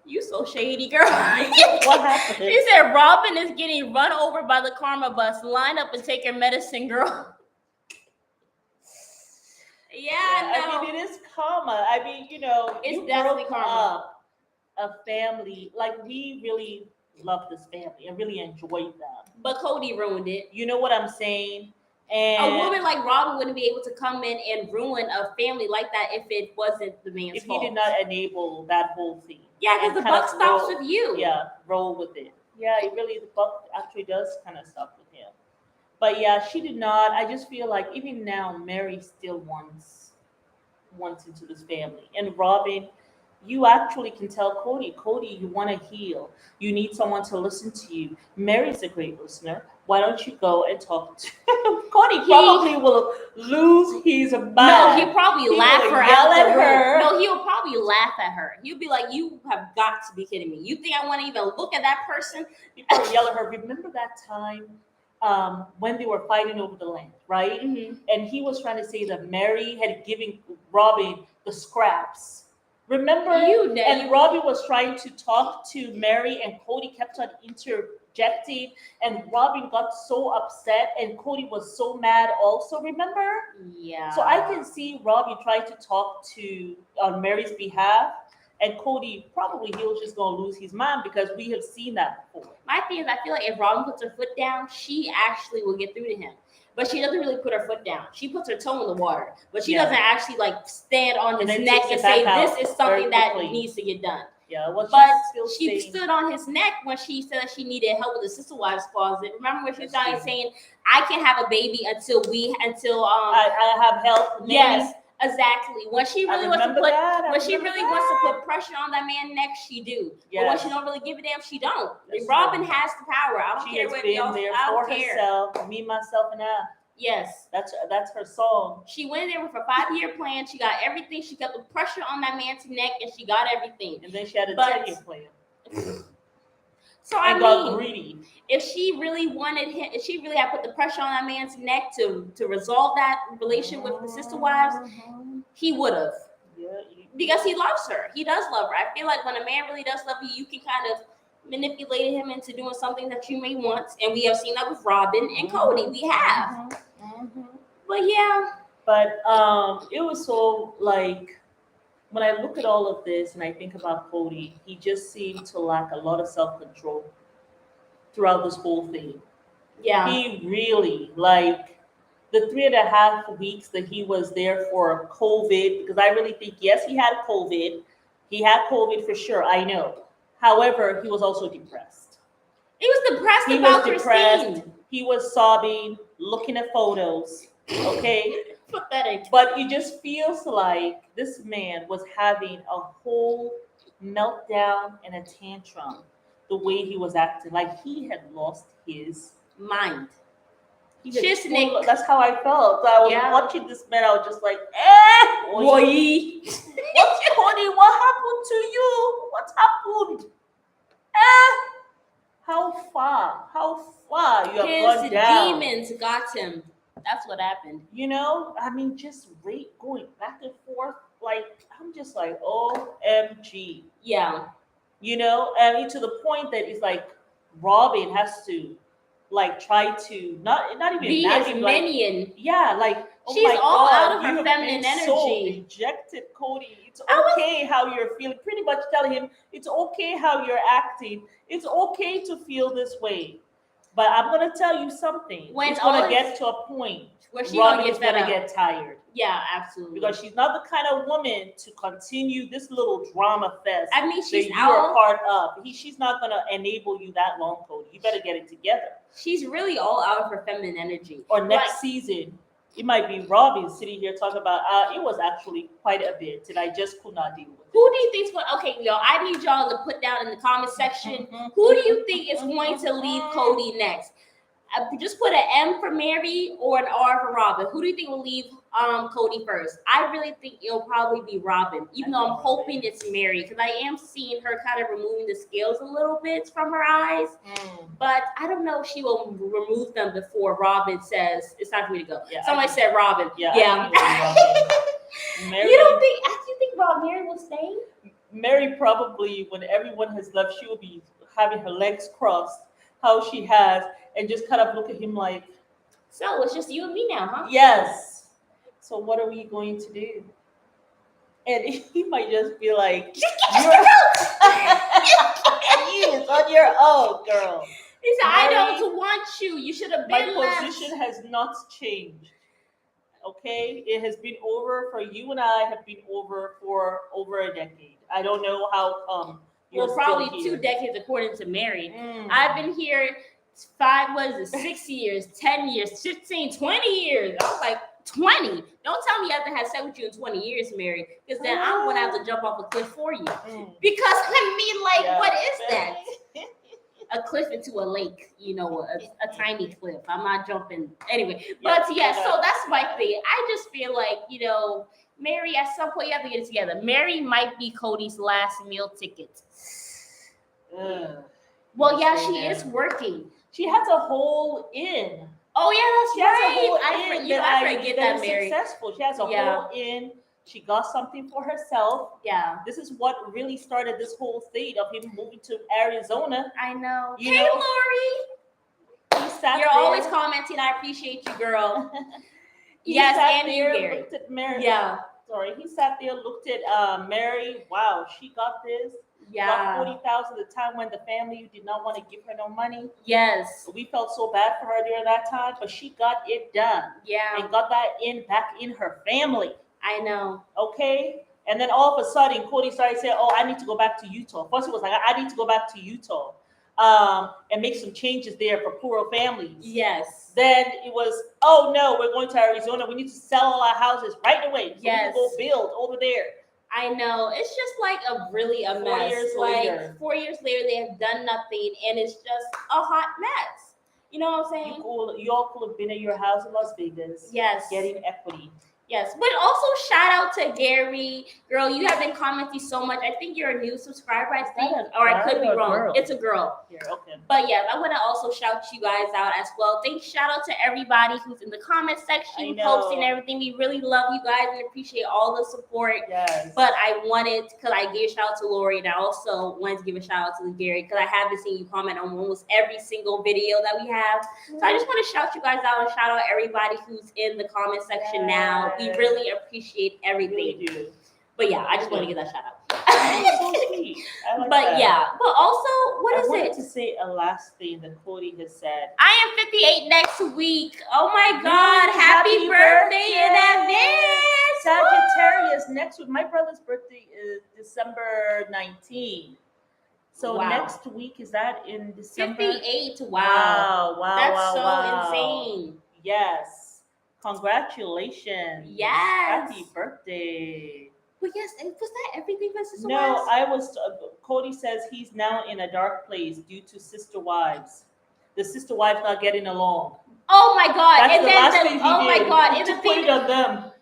You so shady, girl. What happened? He said Robin is getting run over by the karma bus. Line up and take your medicine, girl. Yeah, no. I mean, it is karma. I mean, you know, It's you definitely broke karma. up a family. Like, we really love this family and really enjoyed them. But Kody ruined it. You know what I'm saying? A And woman like Robin wouldn't be able to come in and ruin a family like that if it wasn't the man's if he fault. did not enable that whole thing. Yeah, because and the kind buck of stops roll- with you. Yeah, roll with it. Yeah, it really, the buck actually does kind of stop with him. But yeah, she did not. I just feel like even now, Meri still wants into this family. And Robin, you actually can tell Kody, you want to heal. You need someone to listen to you. Mary's a great listener. Why don't you go and talk to him? Cody probably will lose his mind. No, he'll probably laugh will her yell out the at room. her. No, he'll probably laugh at her. He'll be like, "You have got to be kidding me. You think I want to even look at that person?" He probably yell at her. Remember that time when they were fighting over the land, right? Mm-hmm. And he was trying to say that Meri had given Robin the scraps. Remember? And Robin was trying to talk to Meri, and Kody kept on interjecting, and Robin got so upset, and Kody was so mad also. Remember? Yeah. So I can see Robin trying to talk to on Mary's behalf, and Kody probably he was just gonna lose his mind because we have seen that before. My thing is, I feel like if Robin puts her foot down, she actually will get through to him. But she doesn't really put her foot down. She puts her toe in the water, but she doesn't actually like stand on his neck and say, "This is something that needs to get done." Yeah, well, but she stood on his neck when she said that she needed help with the sister wives closet. Remember when she was saying, "I can't have a baby until I have help." Yes, exactly. When she really wants to put wants to put pressure on that man's neck, she do. Yes. But when she don't really give a damn, she don't. Robin has the power. I don't care what y'all. I don't care. Herself, me, myself, and I. Yes, that's her song. She went in there with a 5-year plan. She got everything. She kept the pressure on that man's neck, and she got everything. And then she had a 10-year plan. So I got greedy. If she really wanted him, if she really had put the pressure on that man's neck to resolve that relationship with the sister wives, he would have. Yeah, because he loves her. He does love her. I feel like when a man really does love you, you can kind of manipulate him into doing something that you may want. And we have seen that with Robin and Kody. We have. But yeah. But it was so like when I look at all of this and I think about Kody, he just seemed to lack a lot of self-control throughout this whole thing. Yeah. He really like the 3.5 weeks that he was there for COVID, because I really think, yes, he had COVID. He had COVID for sure, I know. However, he was also depressed. He was depressed about Christine. He was sobbing, looking at photos. Okay? Pathetic. But it just feels like this man was having a whole meltdown and a tantrum the way he was acting. Like he had lost his mind. That's how I felt. So I was watching this man, I was just like, boy. What's Kody? What happened to you? What happened? How far you have gone down? Demons got him. That's what happened. You know, I mean, just going back and forth. Like, I'm just like, OMG. Yeah. You know, and to the point that it's like Robin has to like try to not even be his minion. She's all out of her feminine energy. So rejected, Kody. It's okay how you're feeling. Pretty much telling him it's okay how you're acting. It's okay to feel this way. But I'm gonna tell you something. It's gonna get to a point where she's gonna get tired. Yeah, absolutely. Because she's not the kind of woman to continue this little drama fest. I mean, she's that you are part of. She's not gonna enable you that long, Kody. You better get it together. She's really all out of her feminine energy. Or next season, it might be Robin sitting here talking about it was actually quite a bit, and I just could not deal with it. Who do you think's going? Okay, y'all, I need y'all to put down in the comment section. Who do you think is going to leave Kody next? Just put an M for Meri or an R for Robin. Who do you think will leave Kody first? I really think it'll probably be Robin, even though I'm hoping it's Meri, because I am seeing her kind of removing the scales a little bit from her eyes. But I don't know if she will remove them before Robin says it's time for me to go. Yeah, Somebody said Robin. Yeah. Meri, you think Meri will stay? Meri probably, when everyone has left, she will be having her legs crossed, how she has, and just kind of look at him like, so it's just you and me now, huh? Yes. So what are we going to do? And he might just be like, it's on your own, girl. He said, I don't want you. You should have been My position has not changed. Okay? It has been over for you and I have been over for over a decade. I don't know how come. Well, probably 2 decades according to Meri. I've been here 6 years, 10 years, 15, 20 years. I was like, 20? Don't tell me I haven't had sex with you in 20 years, Meri, because then I'm going to have to jump off a cliff for you. Because, what is that? A cliff into a lake, a tiny cliff. I'm not jumping. Anyway, but so that's my thing. I just feel like, Meri, at some point you have to get it together. Meri might be Kody's last meal ticket. Well, yeah, she is working. She has a whole inn. Oh, yeah, that's right. I forget that Meri. Successful. She has a whole inn. She got something for herself. Yeah. This is what really started this whole thing of him moving to Arizona. I know. Hey, Lori. You're always commenting. I appreciate you, girl. Yes, and you, Gary. Looked at Meri. Yeah. Sorry, he sat there, looked at Meri. Wow, she got this. Yeah. Got 40,000 at the time when the family did not want to give her no money. Yes. We felt so bad for her during that time, but she got it done. Yeah. And got that back in her family. I know. Okay? And then all of a sudden, Kody started saying, I need to go back to Utah. First, it was like, I need to go back to Utah and make some changes there for poorer families. Yes. Then it was, oh, no, we're going to Arizona. We need to sell all our houses right away. So yes. we can go build over there. I know. It's just like a mess. 4 years later. 4 years later, they have done nothing, and it's just a hot mess. You know what I'm saying? You all could have been at your house in Las Vegas. Yes. Getting equity. Yes, but also shout out to Gary. Girl, you have been commenting so much. I think you're a new subscriber, I think. Or I could be wrong. Girl? It's a girl. Yeah, okay. But yeah, I want to also shout you guys out as well. Shout out to everybody who's in the comment section, posting everything. We really love you guys and appreciate all the support. Yes. But I wanted, because I gave a shout out to Lori, and I also wanted to give a shout out to Gary, because I haven't seen you comment on almost every single video that we have. So I just want to shout you guys out and shout out everybody who's in the comment section now. We really appreciate everything. Really do. But yeah, I just want to give that shout out. So sweet. I like that. Yeah, but also, I wanted to say a last thing that Kody has said. I am 58 next week. Oh my God! Happy birthday in advance! Sagittarius next week. My brother's birthday is December 19th. So next week, is that in December? 58. Wow. That's so insane. Yes. Congratulations. Yes. Happy birthday. But yes, was that everything for Sister Wives? No, Kody says he's now in a dark place due to sister wives. The sister wives not getting along. Oh my God. That's the last thing he did. Oh my God. He put it on them.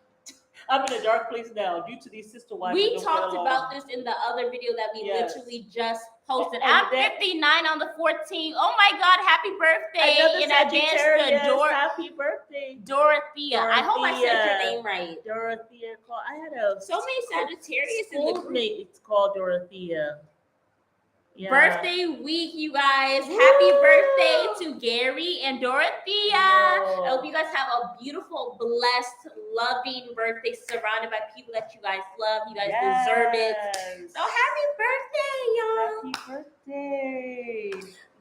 I'm in a dark place now due to these sister wives. We talked about this in the other video that we literally just posted. I'm 59 on the 14th. Oh my God, happy birthday in advance to happy birthday. Dorothea. I hope I said your name right. Dorothea. I had so many Sagittarius in the group. It's called Dorothea. Yeah. Birthday week, you guys. Happy birthday to Gary and Dorothea. I hope you guys have a beautiful, blessed, loving birthday surrounded by people that you guys love. You guys deserve it. So happy birthday, y'all. Happy birthday.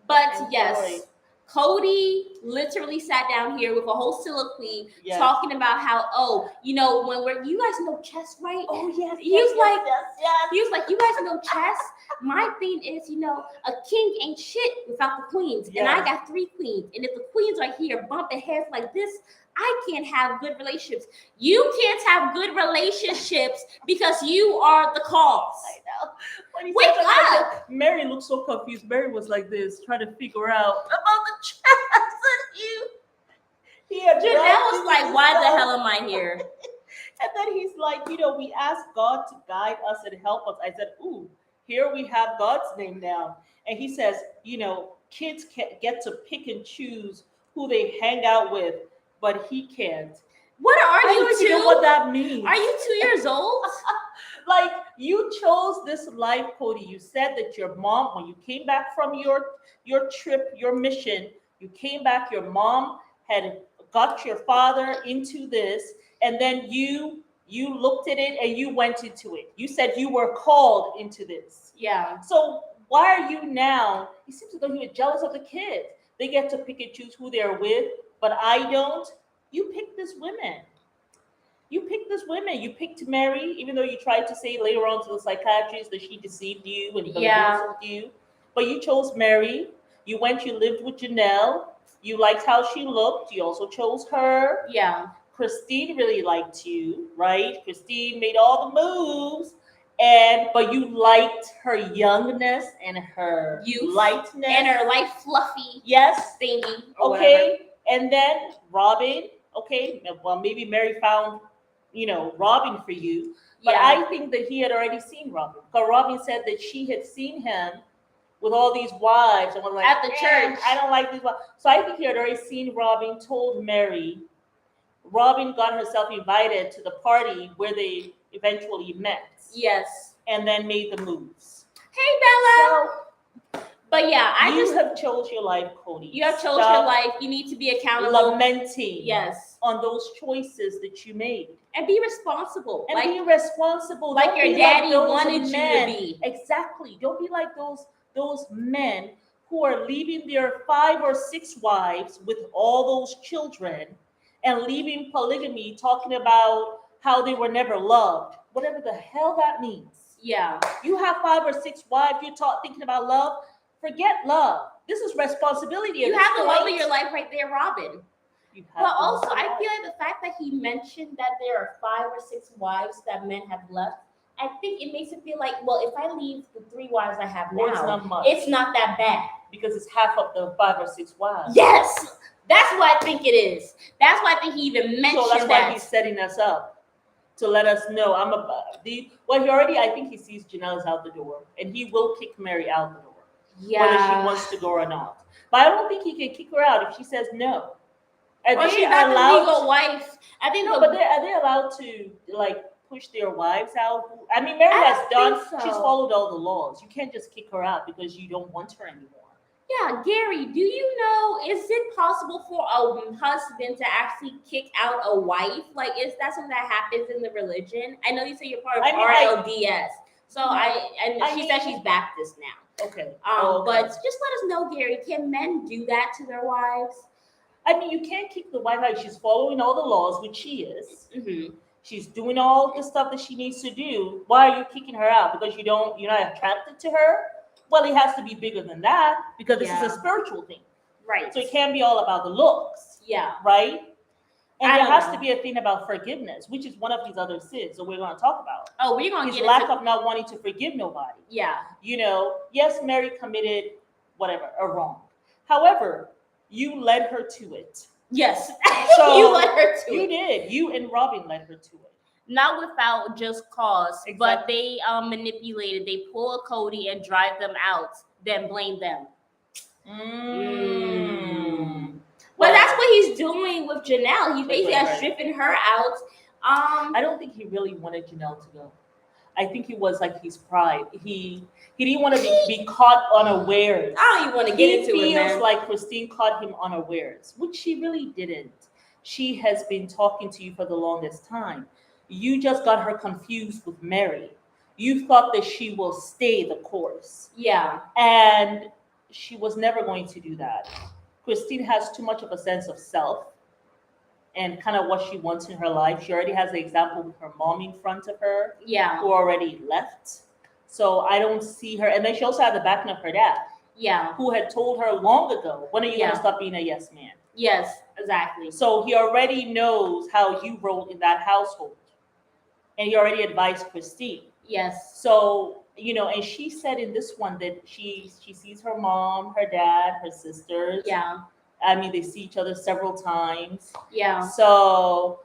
But yes, Kody literally sat down here with a whole soliloquy talking about how, you guys know chess, right? Oh, yes. He was like, you guys know chess? My thing is, a king ain't shit without the queens. And I got 3 queens. And if the queens are here bumping heads like this, I can't have good relationships. You can't have good relationships because you are the cause. I know. Wake up! Meri looked so confused. Meri was like this, trying to figure out about the chess. And he Janelle was like, why the hell am I here? And then he's like, we asked God to guide us and help us. I said, ooh, here we have God's name down. And he says, kids get to pick and choose who they hang out with, but he can't. What are I you, don't even know what that means. Are you 2 years old? Like, you chose this life, Kody. You said that your mom, when you came back from your trip, your mission, you came back, your mom had got your father into this, and then you looked at it and you went into it. You said you were called into this. Yeah. So why are you now? It seems as though you were jealous of the kids. They get to pick and choose who they're with, but I don't. You pick this women. You picked this woman. You picked Meri, even though you tried to say later on to the psychiatrist that she deceived you and bamboozled you. But you chose Meri. You lived with Janelle. You liked how she looked. You also chose her. Yeah. Christine really liked you, right? Christine made all the moves. But you liked her youngness and her youth, lightness. And her light fluffy thingy. Okay. Whatever. And then Robin. Okay. Well, maybe Meri found Robin for you. But I think that he had already seen Robin. Because Robin said that she had seen him with all these wives and was like, at the church. I don't like these wives. So I think he had already seen Robin, told Meri. Robin got herself invited to the party where they eventually met. Yes. And then made the moves. Hey, Bella. But yeah, you have chose your life, Kody. You have chose your life. You need to be accountable. Lamenting. Yes. On those choices that you made. And be responsible. And be responsible. Like your daddy wanted you to be. Exactly. Don't be like those men who are leaving their 5 or 6 wives with all those children and leaving polygamy, talking about how they were never loved. Whatever the hell that means. Yeah. You have 5 or 6 wives, you're thinking about love. Forget love. This is responsibility. You have the love of your life right there, Robin. But also, I feel like the fact that he mentioned that there are 5 or 6 wives that men have left, I think it makes it feel like, well, if I leave the 3 wives I have now, it's not that bad. Because it's half of the 5 or 6 wives. Yes! That's what I think it is. That's why I think he even mentioned that. So that's why he's setting us up to let us know. He already, I think he sees Janelle's out the door, and he will kick Meri out the door. Yeah. Whether she wants to go or not. But I don't think he can kick her out if she says no. She's not the legal wife. I think no, but are they allowed to push their wives out? I mean, Meri has done. So. She's followed all the laws. You can't just kick her out because you don't want her anymore. Yeah, Gary, do you know, is it possible for a husband to actually kick out a wife? Like, is that something that happens in the religion? I know you say you're part of RLDS. She said she's Baptist now. Okay. But just let us know, Gary, can men do that to their wives? I mean, you can't kick the wife out. She's following all the laws, which she is. Mm-hmm. She's doing all the stuff that she needs to do. Why are you kicking her out? Because you're not attracted to her? Well, it has to be bigger than that because this is a spiritual thing. Right. So it can't be all about the looks. Yeah. Right? And there has to be a thing about forgiveness, which is one of these other sins that we're going to talk about. Oh, we're going to get into lack of not wanting to forgive nobody. Yeah. Yes, Meri committed a wrong. However, you led her to it. Yes. So you led her to it. You did. You and Robin led her to it. Not without just cause, but they manipulated. They pull a Kody and drive them out, then blame them. But that's what he's doing with Janelle. He's basically stripping her out. I don't think he really wanted Janelle to go. I think it was like his pride. He didn't want to be caught unawares. I don't even want to get into it, man. He feels like Christine caught him unawares, which she really didn't. She has been talking to you for the longest time. You just got her confused with Meri. You thought that she will stay the course. Yeah. And she was never going to do that. Christine has too much of a sense of self and kind of what she wants in her life. She already has the example with her mom in front of her. Yeah. Who already left. So I don't see her. And then she also had the backing of her dad. Yeah. Who had told her long ago, when are you going to stop being a yes man? Yes, exactly. So he already knows how you roll in that household. And he already advised Christine. Yes. So, and she said in this one that she sees her mom, her dad, her sisters. Yeah. I mean, they see each other several times. Yeah. So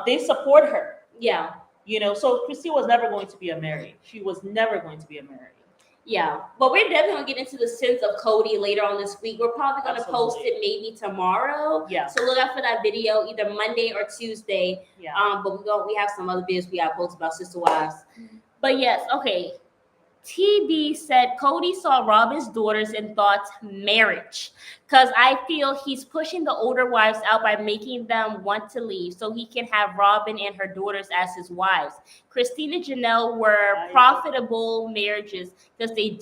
they support her. Yeah. So Christy was never going to be a Meri. She was never going to be a Meri. Yeah, but we're definitely gonna get into the sins of Kody later on this week. We're probably gonna post it maybe tomorrow. Yeah. So look out for that video either Monday or Tuesday. Yeah. But we have some other videos we got posted about sister wives. But yes, okay. TB said Kody saw Robin's daughters and thought marriage because I feel he's pushing the older wives out by making them want to leave so he can have Robin and her daughters as his wives. Christine and Janelle were profitable marriages because they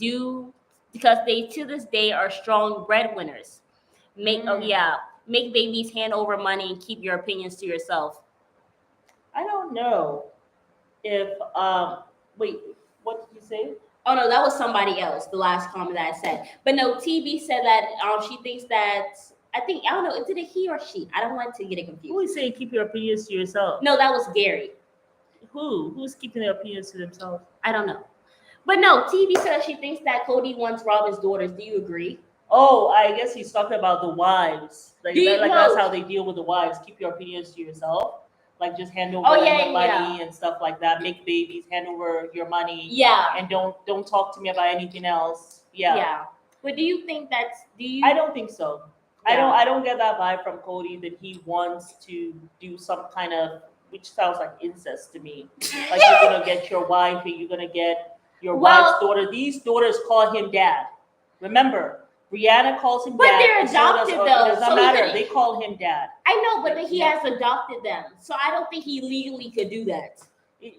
to this day are strong breadwinners. Make babies, hand over money, and keep your opinions to yourself. I don't know if wait, what did you say? Oh no, that was somebody else. The last comment that I said, but no, TV said that she thinks that I don't know. Is it a he or she? I don't want to get it confused. Who is saying keep your opinions to yourself? No, that was Gary. Who's keeping their opinions to themselves? I don't know, but no, TV said she thinks that Kody wants Robin's daughters. Do you agree? Oh, I guess he's talking about the wives. That's how they deal with the wives. Keep your opinions to yourself. Like just hand over the money and stuff like that. Make babies, hand over your money. Yeah. And don't talk to me about anything else. Yeah. Yeah. But do you think I don't think so. Yeah. I don't get that vibe from Kody that he wants to do some kind of, which sounds like incest to me. Like you're gonna get your wife and you're gonna get your wife's daughter. These daughters call him dad. Remember, Brianna calls him dad. But they're adopted though. It doesn't matter. They call him dad. I know, but he has adopted them. So I don't think he legally could do that.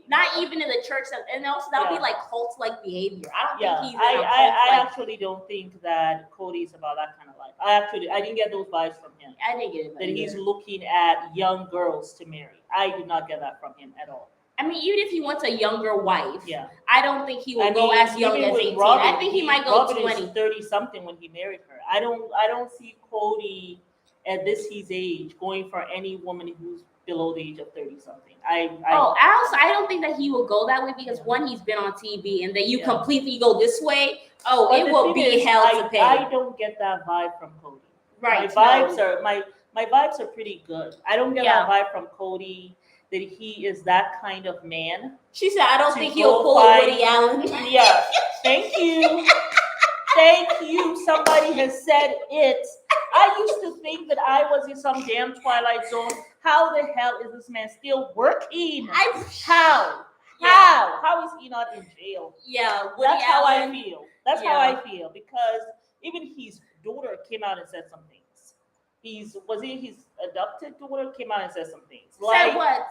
Not even in the church. And also that would be like cult-like behavior. I don't think he's I actually don't think that Kody's about that kind of life. I didn't get those vibes from him. I didn't get it. That he's looking at young girls to marry. I did not get that from him at all. I mean, even if he wants a younger wife, I don't think he will go as young as 18. Robin, I think he might go 20. Is 30-something when he married her. I don't see Kody at his age going for any woman who's below the age of 30-something. I don't think that he will go that way because one, he's been on TV, and then you completely go this way. Oh, but it will be hell to pay. I don't get that vibe from Kody. Right. My vibes are pretty good. I don't get that vibe from Kody. That he is that kind of man. She said, I don't think he'll pull a Woody Allen. Yeah. Thank you. Thank you. Somebody has said it. I used to think that I was in some damn Twilight Zone. How the hell is this man still working? How is he not in jail? Yeah. That's how I feel. That's how I feel. Because even his daughter came out and said some things. His adopted daughter came out and said some things. Said what?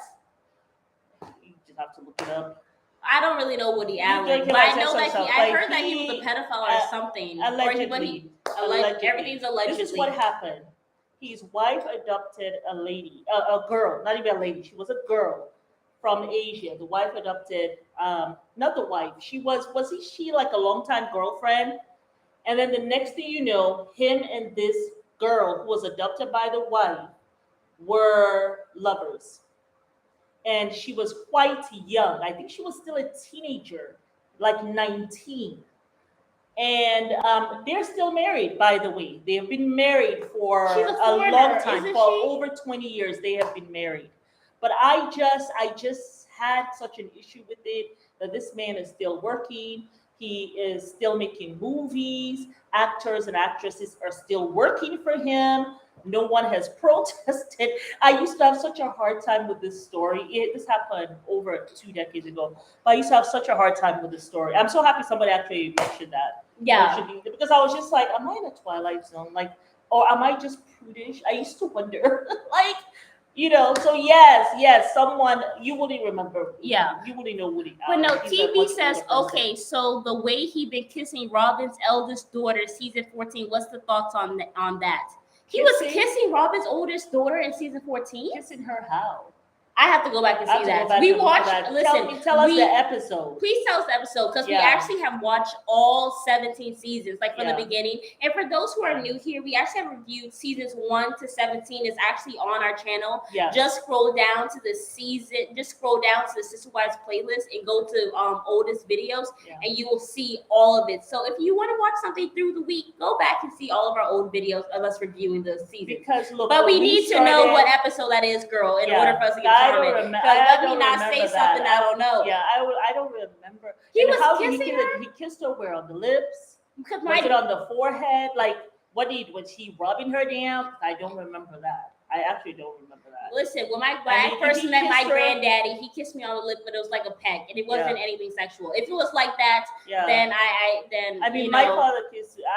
You just have to look it up. I don't really know Woody Allen, but I know that I heard that he was a pedophile or something. Allegedly. Everything's allegedly. This is what happened. His wife adopted a lady, a girl, not even a lady. She was a girl from Asia. The wife adopted, not the wife. She like a longtime girlfriend? And then the next thing you know, him and this girl who was adopted by the wife were lovers. And she was quite young. I think she was still a teenager, like 19. And they're still married, by the way. They have been married for a long time. For over 20 years, they have been married. But I just had such an issue with it that this man is still working. He is still making movies. Actors and actresses are still working for him. No one has protested. I used to have such a hard time with this story. This happened over 2 decades ago. But I used to have such a hard time with this story. I'm so happy somebody actually mentioned that. Yeah. Because I was just like, am I in a Twilight Zone? Like, or am I just prudish? I used to wonder. Like, so yes, someone, you wouldn't remember. Yeah. You wouldn't know Woody Allen. But no, TV like, says, okay, so the way he been kissing Robin's eldest daughter, season 14, what's the thoughts on that? He was kissing Robin's oldest daughter in season 14? Kissing her how? I have to go back and I have see to go that. back We and look watched. at that. Listen, Tell us we, the episode. please tell us the episode because we Yeah. actually have watched all 17 seasons, like from Yeah. the beginning. And for those who are new here, we actually have reviewed seasons 1 to 17. It's actually on our channel. Yeah. Just scroll down to the season. Just scroll down to the Sister Wives playlist and go to oldest videos, Yeah. and you will see all of it. So if you want to watch something through the week, go back and see all of our old videos of us reviewing the season. Because look, But we when need to started, know what episode that is, girl, in Yeah. order for us to get I don't comment. remember. Because I let me don't not remember say that. something I don't know. Yeah, I don't remember. He And was how did kissing her? He kissed her where? On the lips? Because Was it on the forehead? Like, was he rubbing her down? I don't remember that. I actually don't remember that. Listen, when I did first he met my kiss her? granddaddy, he kissed me on the lip, but it was like a peck, and it wasn't anything sexual. If it was like that, Yeah. then I mean, my father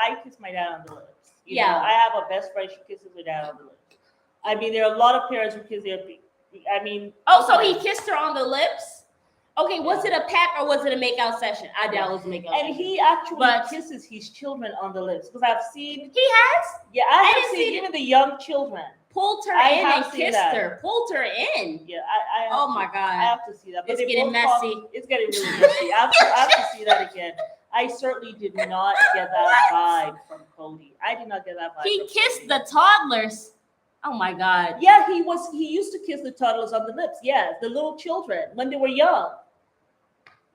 I kissed my dad on the lips. You know, I have a best friend, she kisses her dad on the lips. I mean, there are a lot of parents who kiss their, I mean. Oh, so he kissed her on the lips? Okay, was it a peck or was it a make-out session? I doubt it was a make-out session. And he actually kisses his children on the lips, because I've seen. He has? Yeah, I have seen even the young children. Pulled her in and kissed her. Pulled her in. Yeah, I oh my God. I have to see that. But it's getting messy. It's getting really messy. I have to see that again. I certainly did not get that vibe from Kody. I did not get that vibe. He kissed the toddlers. Oh my God. Yeah, he used to kiss the toddlers on the lips. Yes, the little children when they were young.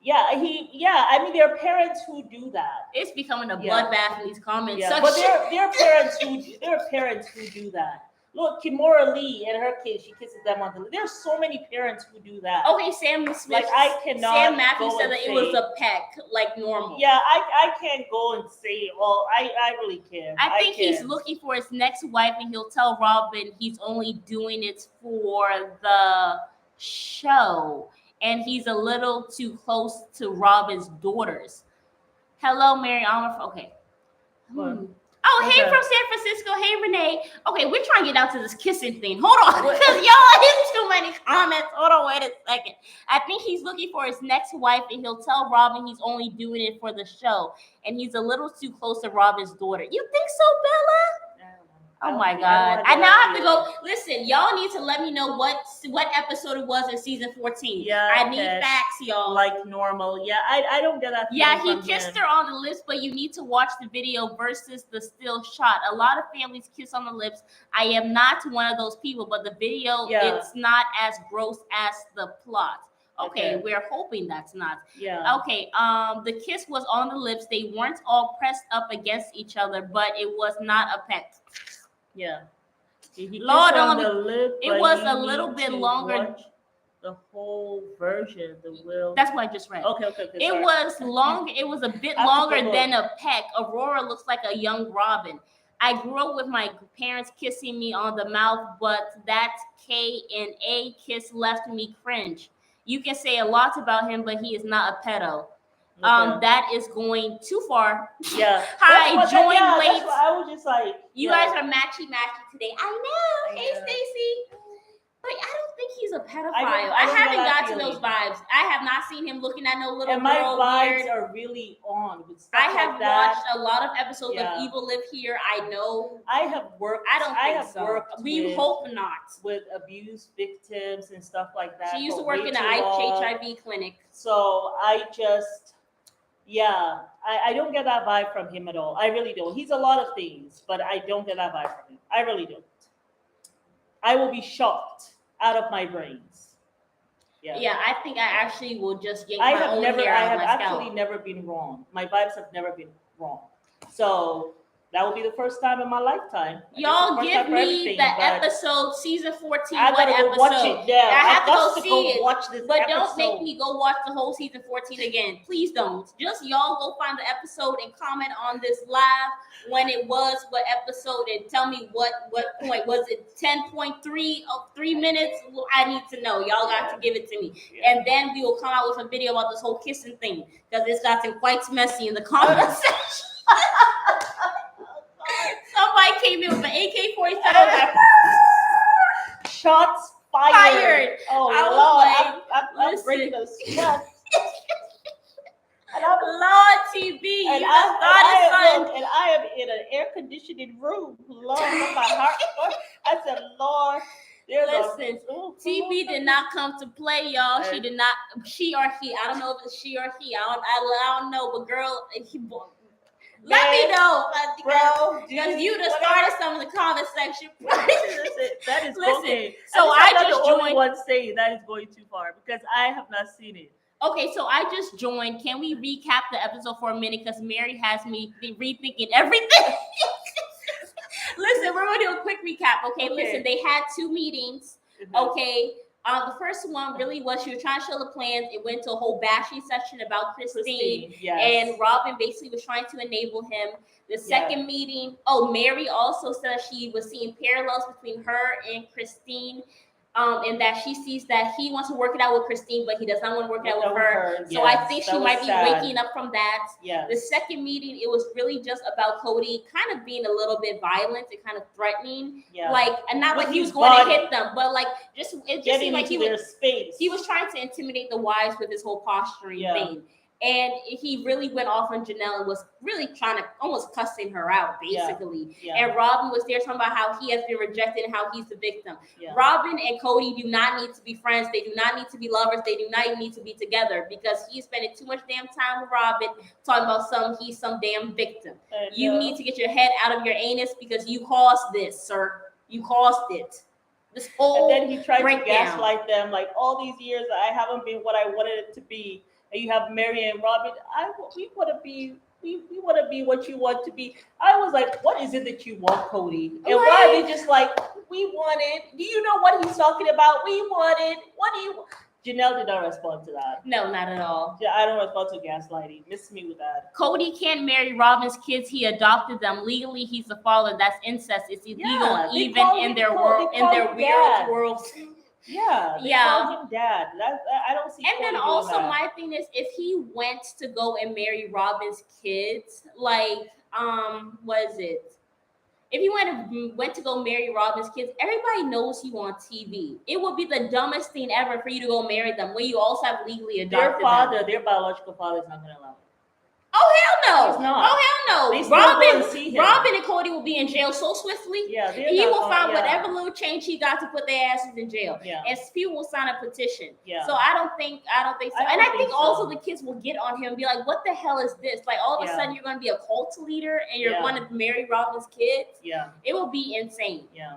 Yeah, I mean, there are parents who do that. It's becoming a bloodbath in these comments. Yeah, but there are parents who do that. Look, Kimora Lee and her kids, she kisses them on the lips. There's so many parents who do that. Okay, Sam Smith. Like, I cannot. Sam Matthews said that it was a peck, like normal. Yeah, I can't go and say, well, I really can't. I think he's looking for his next wife, and he'll tell Robin he's only doing it for the show, and he's a little too close to Robin's daughters. Hello, Meri. Okay. Oh, hey, from San Francisco. Hey, Renee. Okay, we're trying to get out to this kissing thing. Hold on, because y'all hit too many comments. Hold on, wait a second. I think he's looking for his next wife, and he'll tell Robin he's only doing it for the show, and he's a little too close to Robin's daughter. You think so, Bella? Oh my God. I now have to go. Listen, y'all need to let me know what episode it was in season 14. Yeah. I need facts, y'all. Like normal. Yeah, I don't get that. Yeah, he kissed her on the lips, but you need to watch the video versus the still shot. A lot of families kiss on the lips. I am not one of those people, but the video, it's not as gross as the plot. Okay, we're hoping that's not. Yeah. Okay, the kiss was on the lips. They weren't all pressed up against each other, but it was not a peck. Yeah. Lord, lip, it was a little bit longer. The whole version, That's what I just read. Okay. It was long. It was a bit longer than a peck. Aurora looks like a young Robin. I grew up with my parents kissing me on the mouth, but that K and A kiss left me cringe. You can say a lot about him, but he is not a pedo. That is going too far. Yeah. Hi, join late. I was just like, you guys are matchy today. I know. Hey, Stacy. But I don't think he's a pedophile. I haven't gotten those vibes. I have not seen him looking at no little and my girl vibes weird. are really on with stuff I have like that. watched a lot of episodes of Evil Live Here. I know. I have worked. I don't think so. We hope not. With abuse victims and stuff like that. She used to work in an HIV clinic. So I just. Yeah, I don't get that vibe from him at all. I really don't. He's a lot of things, but I don't get that vibe from him. I really don't. I will be shocked out of my brains. Yeah, I think I actually will just yank my own hair out of my scalp. I have actually never been wrong. My vibes have never been wrong. So that will be the first time in my lifetime. Y'all give me the episode, season 14. What episode? Watch it. Yeah, I have to go see it. Watch this but episode. Don't make me go watch the whole season 14 again. Please don't. Just y'all go find the episode and comment on this live when it was, what episode, and tell me what point. Was it 10.3 of 3 minutes? Well, I need to know. Y'all got to give it to me. Yeah. And then we will come out with a video about this whole kissing thing, because it's gotten quite messy in the comment section. Somebody came in with an AK-47. Shots fired. Oh, Lord. I'm breaking a sweat. Lord TV. And I am in an air-conditioned room. Lord, my heart. I said, Lord. Listen, TB did not come to play, y'all. She did not. She or he. I don't know if it's she or he. I don't know. But girl, let me know, bro. Because you just started some of the comment section. That is listen. Okay. So I just joined. The only one saying that is going too far because I have not seen it. Okay, so I just joined. Can we recap the episode for a minute? Because Meri has me rethinking everything. Listen, we're gonna do a quick recap. Okay, listen, they had 2 meetings. Okay. The first one really was she was trying to show the plans. It went to a whole bashing session about Christine. Yes. And Robin basically was trying to enable him. The second meeting, Meri also said she was seeing parallels between her and Christine. And that she sees that he wants to work it out with Christine, but he does not want to work it out with her. So I think she might be waking up from that. Yes. The second meeting, it was really just about Kody kind of being a little bit violent and kind of threatening. And not like he was going to hit them, but like it just seemed like he was trying to intimidate the wives with his whole posturing thing. And he really went off on Janelle and was really trying to almost cussing her out, basically. And Robin was there talking about how he has been rejected and how he's the victim. Robin and Kody do not need to be friends. They do not need to be lovers. They do not even need to be together because he's spending too much damn time with Robin talking about he's some damn victim. You need to get your head out of your anus because you caused this, sir. You caused it. This whole And then he tried to gaslight them like all these years I haven't been what I wanted it to be. And you have Meri and Robin. We want to be. We want to be what you want to be. I was like, what is it that you want, Kody? And why are they just like, we want it? Do you know what he's talking about? We want it. What do you? Janelle did not respond to that. No, not at all. Yeah, I don't respond to gaslighting. Miss me with that. Kody can't marry Robin's kids. He adopted them. Legally, he's the father. That's incest. It's illegal, even in their world, in their weird world. Yeah. Call him dad. I don't see. And then also my thing is, if he went to go and marry Robin's kids, like what is it? If you went to go marry Robin's kids, everybody knows you on TV. It would be the dumbest thing ever for you to go marry them when you also have legally adopted them. Their biological father is not going to allow it. Oh hell no! He's not. Oh hell no! Robin and Kody will be in jail so swiftly. Yeah, he will find whatever little change he got to put their asses in jail. Yeah. And people will sign a petition. Yeah. So I don't think so. I think also the kids will get on him and be like, "What the hell is this? Like all of a sudden you're going to be a cult leader and you're going to marry Robin's kids? Yeah. It will be insane. Yeah.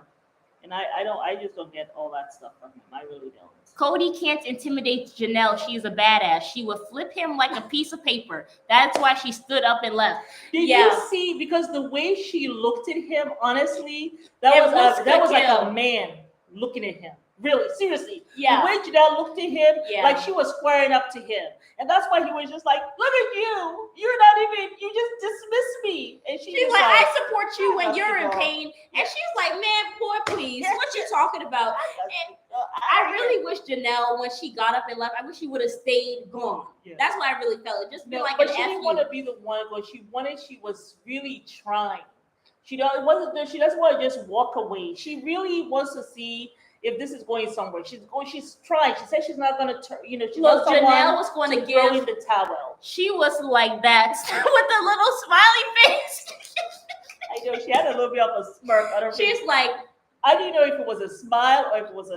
And I just don't get all that stuff from him. I really don't. Kody can't intimidate Janelle. She's a badass. She would flip him like a piece of paper. That's why she stood up and left. Did you see? Because the way she looked at him, honestly, that was like a man looking at him. Really, seriously. Yeah. The way Janelle looked at him, like she was squaring up to him. And that's why he was just like, look at you. You're not even, you just dismiss me. And she's like, I support you when you're in pain. And she's like, man, boy, please. What you talking about? And I really wish Janelle, when she got up and left, I wish she would have stayed gone. Yeah. That's what I really felt. It just been like but she didn't want to be the one, but she was really trying. She doesn't want to just walk away. She really wants to see if this is going somewhere. She's trying. She said she's not going to turn, she Look, Janelle was going to throw in the towel. She was like that with a little smiley face. I know, she had a little bit of a smirk. She's like, I didn't know if it was a smile or if it was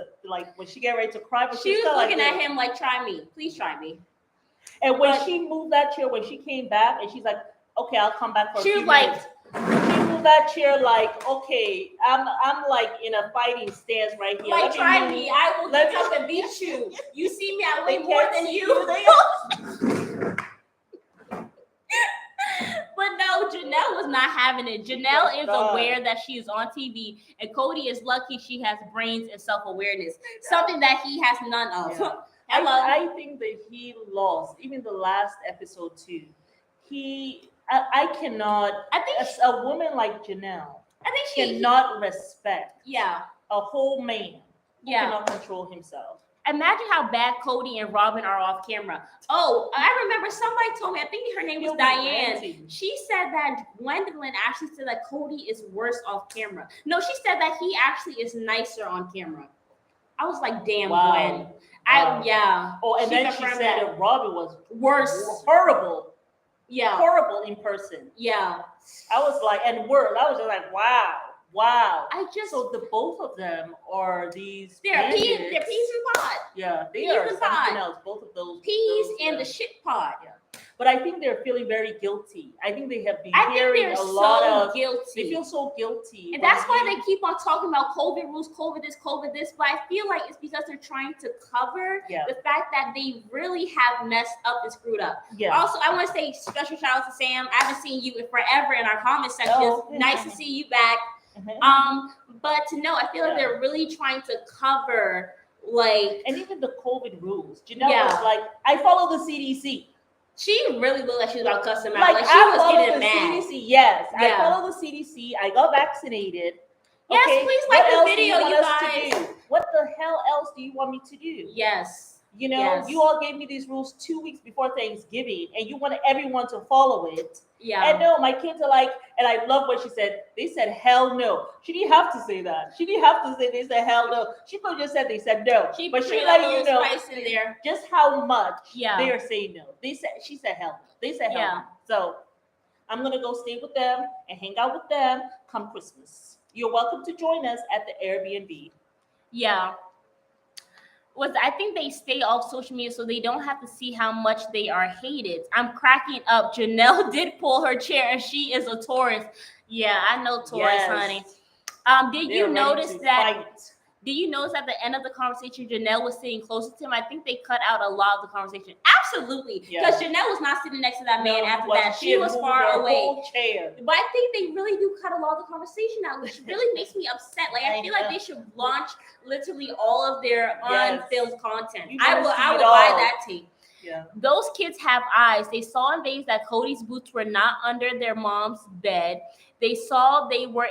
when she got ready to cry. But she was looking at him like, try me. Please try me. And when she moved that chair, when she came back and she's like, okay, I'll come back for a few minutes. She moved that chair like, okay, I'm like in a fighting stance right here. Like, try me. I will get up and beat you. You see me, I weigh more than you. But no, Janelle was not having it. Janelle is aware that she is on TV, and Kody is lucky she has brains and self-awareness, something that he has none of. Yeah. I think that he lost, even the last episode too. I cannot. I think as a woman like Janelle, she cannot respect. Yeah. A whole man. Yeah. Cannot control himself. Imagine how bad Kody and Robin are off camera. Oh, I remember somebody told me, I think her name was Diane. She said that Gwendolyn actually said that Kody is worse off camera. No, she said that he actually is nicer on camera. I was like, damn, Gwen. Yeah. Oh, and then she said that Robin was worse. Horrible. Yeah. Horrible in person. Yeah. I was like, and worse. I was just like, wow. Wow. So the both of them are these they're peas bandits. in the pod. Yeah, they Peas are in something pod. else. Both of those Peas those, in the shit pod. Yeah. But I think they're feeling very guilty. I think they have been I think hearing they're a lot so of guilty. They feel so guilty. And that's why they keep on talking about COVID rules, COVID this, but I feel like it's because they're trying to cover the fact that they really have messed up and screwed up. Yeah. Also, I want to say special shout out to Sam. I haven't seen you in forever in our comment sections. Oh. Nice to see you back. But no, I feel like they're really trying to cover and even the COVID rules. Janelle was like, I follow the CDC. She really looked like she was about to cuss them out. Like she I was follow getting the mad. CDC. Yes, I follow the CDC. I got vaccinated. Yes, okay, please like the video, you guys. What the hell else do you want me to do? Yes. You know, you all gave me these rules 2 weeks before Thanksgiving, and you wanted everyone to follow it. Yeah. And no, my kids are like, and I love what she said. They said, hell no. She didn't have to say that. She didn't have to say they said hell no. She could have just said they said no. But she let you know in there. Just how much they are saying no. She said hell no. They said hell no. So I'm gonna go stay with them and hang out with them come Christmas. You're welcome to join us at the Airbnb. Yeah. I think they stay off social media so they don't have to see how much they are hated. I'm cracking up. Janelle did pull her chair and she is a Taurus. Yeah, I know Taurus, honey. Did you notice that? Did you notice at the end of the conversation, Janelle was sitting closer to him? I think they cut out a lot of the conversation. Absolutely. Because Janelle was not sitting next to that man after that. She was far away. But I think they really do cut a lot of the conversation out, which really makes me upset. Like, I feel like they should launch literally all of their unfilmed content. I would buy that tape. Yeah. Those kids have eyes. They saw in days that Kody's boots were not under their mom's bed. They saw they were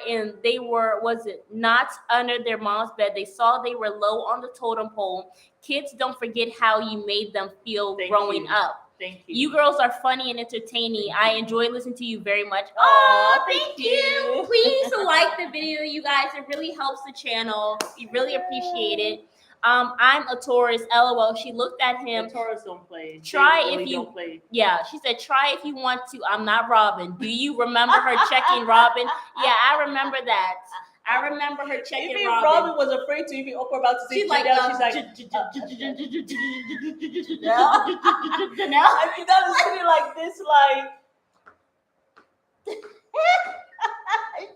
not under their mom's bed. They saw they were low on the totem pole. Kids, don't forget how you made them feel growing up. Thank you. You girls are funny and entertaining. I enjoy listening to you very much. Oh, thank you. Please like the video, you guys. It really helps the channel. We really appreciate it. I'm a Taurus. LOL. She looked at him. The Taurus don't play. Don't play. Yeah, she said, try if you want to. I'm not Robin. Do you remember her checking Robin? Yeah, I remember that. I rember her checking even Robin. Robin was afraid to even open her mouth to say she's like, Janelle. Janelle. I mean, that was sitting like this, like.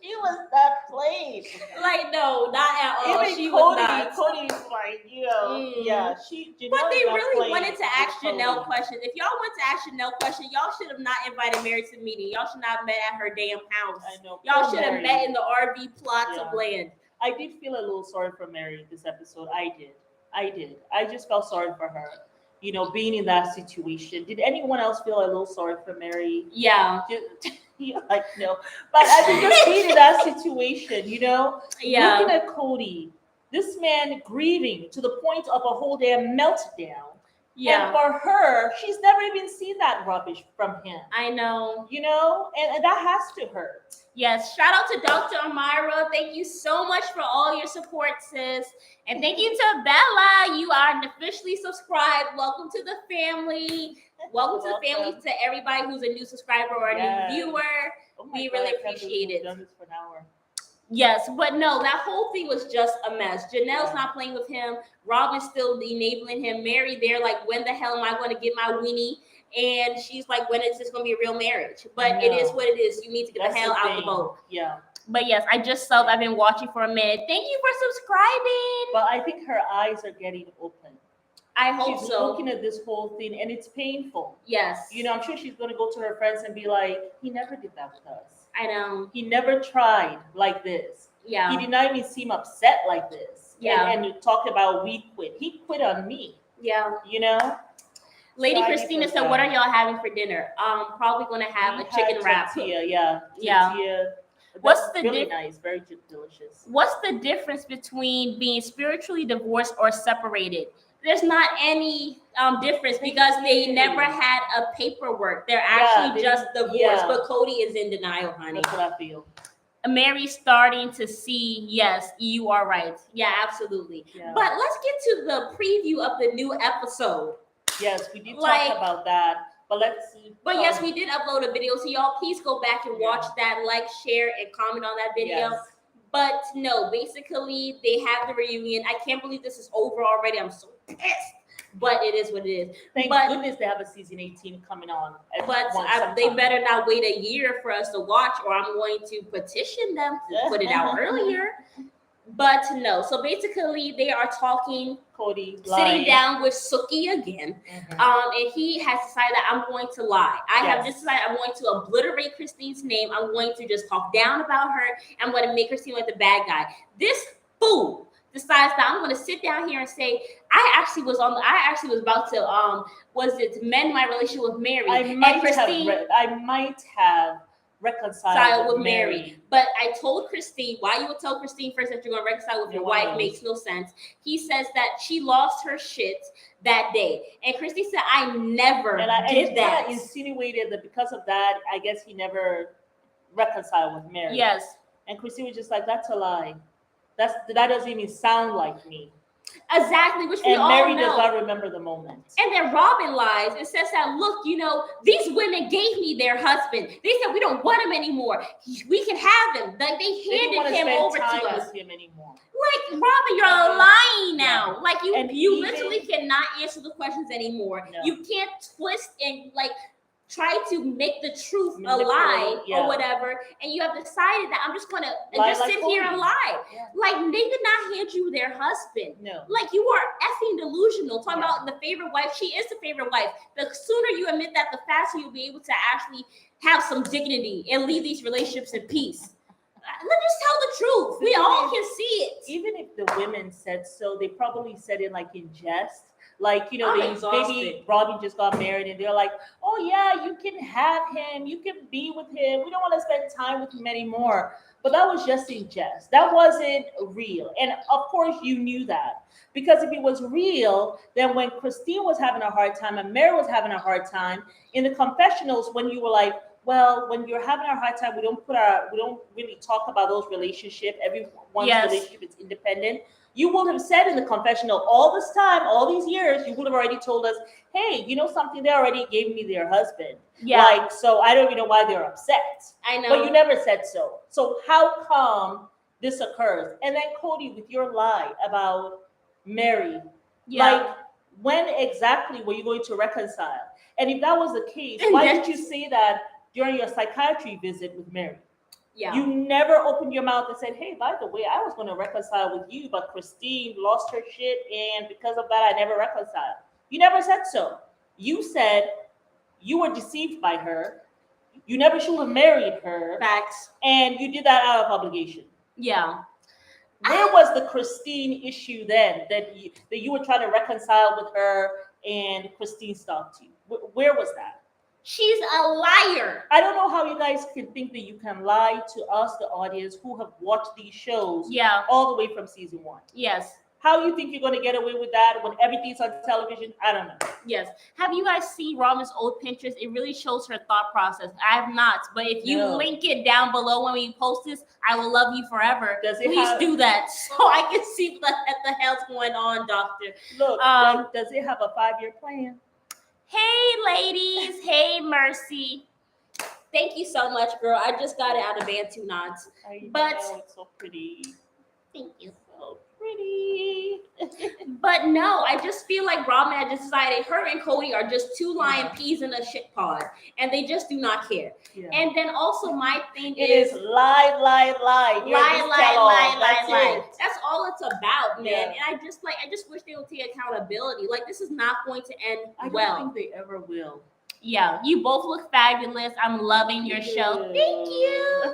She was not playing. Like, no, not at all. Even she Kody, was not. Cody's like, yeah, Janelle but they really playing. wanted to ask Janelle questions. If y'all want to ask Janelle questions, y'all should have not invited Meri to the meeting. Y'all should not have met at her damn house. I know. Y'all should have met in the RV plots of land. I did feel a little sorry for Meri this episode. I did. I just felt sorry for her. You know, being in that situation. Did anyone else feel a little sorry for Meri? Yeah. Like, no. But I mean, just being in that situation, you know? Yeah. Looking at Kody, this man grieving to the point of a whole damn meltdown. Yeah. And for her, she's never even seen that rubbish from him. I know. You know? And that has to hurt. Yes. Shout out to Dr. Amira. Thank you so much for all your support, sis. And thank you to Bella. You are officially subscribed. Welcome to the family. Welcome to the family, to everybody who's a new subscriber or a new viewer. We really appreciate it. Done this for an hour. Yes, but no, that whole thing was just a mess. Janelle's not playing with him. Robin's still enabling him. Meri, they're like, when the hell am I going to get my weenie? And she's like, when is this going to be a real marriage? But it is what it is. You need to get the hell out the boat. Yeah. But yes, I just subbed. I've been watching for a minute. Thank you for subscribing. But I think her eyes are getting open. I hope she's so. Looking at this whole thing, and it's painful. Yes. You know, I'm sure she's going to go to her friends and be like, he never did that with us. I know. He never tried like this. Yeah. He did not even seem upset like this. Yeah. And you talked about we quit. He quit on me. Yeah. You know? Lady Christina said, what are y'all having for dinner? Probably going to have a chicken wrap. Tortilla, yeah. Tortilla. What's the really nice, very delicious. What's the difference between being spiritually divorced or separated? There's not any difference because they never had a paperwork. They're actually just divorced. But Kody is in denial, honey. That's what I feel. Mary's starting to see, yes, you are right. Yeah, absolutely. Yeah. But let's get to the preview of the new episode. Yes, we did talk about that. But let's see. But yes, we did upload a video. So y'all please go back and watch that, like, share, and comment on that video. Yes. But no, basically they have the reunion. I can't believe this is over already. I'm so pissed. But it is what it is. Thank goodness they have a season 18 coming on. But they better not wait a year for us to watch, or I'm going to petition them to put it out earlier. But no, so basically they are talking, Kody sitting down with Suki again, and he has decided that I'm going to lie. I have just decided I'm going to obliterate Christine's name. I'm going to just talk down about her. I'm going to make her seem like the bad guy. This fool decides that I'm going to sit down here and say I actually was about to mend my relationship with Meri. I might have reconciled with Meri. But I told Christine, why you would tell Christine first that you're going to reconcile with your wife makes no sense. He says that she lost her shit that day. And Christine said, I never did that. And insinuated that because of that, I guess he never reconciled with Meri. Yes. And Christine was just like, that's a lie. That doesn't even sound like me. Exactly, which we all know. And Meri does not remember the moment. And then Robin lies and says that, look, these women gave me their husband. They said we don't want him anymore. We can have him. Like they handed him over to us. With him anymore. Like Robin, you're lying now. Like you literally cannot answer the questions anymore. No. You can't twist and try to make the truth a lie or whatever, and you have decided that I'm just gonna sit here and lie. Yeah. Like they did not hand you their husband. No. Like you are effing delusional. Talking about the favorite wife. She is the favorite wife. The sooner you admit that, the faster you'll be able to actually have some dignity and leave these relationships in peace. Let's just tell the truth. We all can see it. Even if the women said so, they probably said it in jest. Maybe Robin just got married and they're like, oh yeah, you can have him, you can be with him. We don't want to spend time with him anymore. But that was just in jest. That wasn't real. And of course you knew that. Because if it was real, then when Christine was having a hard time and Meri was having a hard time, in the confessionals when you were like, well, when you're having a hard time, we don't really talk about those relationships. Everyone's relationship is independent. You would have said in the confessional all this time, all these years, you would have already told us, hey, you know something? They already gave me their husband. Yeah. So I don't even know why they're upset. I know. But you never said so. So how come this occurs? And then Kody, with your lie about Meri, when exactly were you going to reconcile? And if that was the case, why didn't you say that during your psychiatry visit with Meri? Yeah. You never opened your mouth and said, hey, by the way, I was going to reconcile with you, but Christine lost her shit, and because of that, I never reconciled. You never said so. You said you were deceived by her. You never should have married her. Facts. And you did that out of obligation. Yeah. Where was the Christine issue then that you were trying to reconcile with her and Christine stopped you? Where was that? She's a liar. I don't know how you guys can think that you can lie to us, the audience, who have watched these shows all the way from season 1. Yes. How you think you're going to get away with that when everything's on television? I don't know. Yes. Have you guys seen Robin's old Pinterest? It really shows her thought process. I have not, but if you link it down below when we post this, I will love you forever. Please do that so I can see what the hell's going on, doctor. Look, does it have a 5-year plan? Hey, ladies. Hey, Mercy. Thank you so much, girl. I just got it out of Bantu knots. But it's so pretty. Thank you. So pretty. But no, I just feel like Robin had just decided her and Kody are just two lying peas in a shit pod, and they just do not care. Yeah. And then also my thing is lie. Lie. That's all it's about, man. And I just wish they would take accountability. Like, this is not going to end well. I don't think they ever will. Yeah, you both look fabulous. I'm loving your show. Thank you.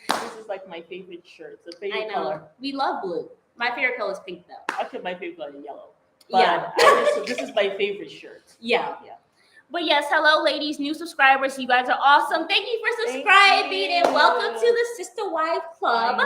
This is like my favorite shirt. It's a favorite color. We love blue. My favorite color is pink, though. Actually, my favorite color is yellow. But this is my favorite shirt. Yeah. But yes, hello, ladies, new subscribers. You guys are awesome. Thank you for subscribing and welcome to the Sister Wife Club.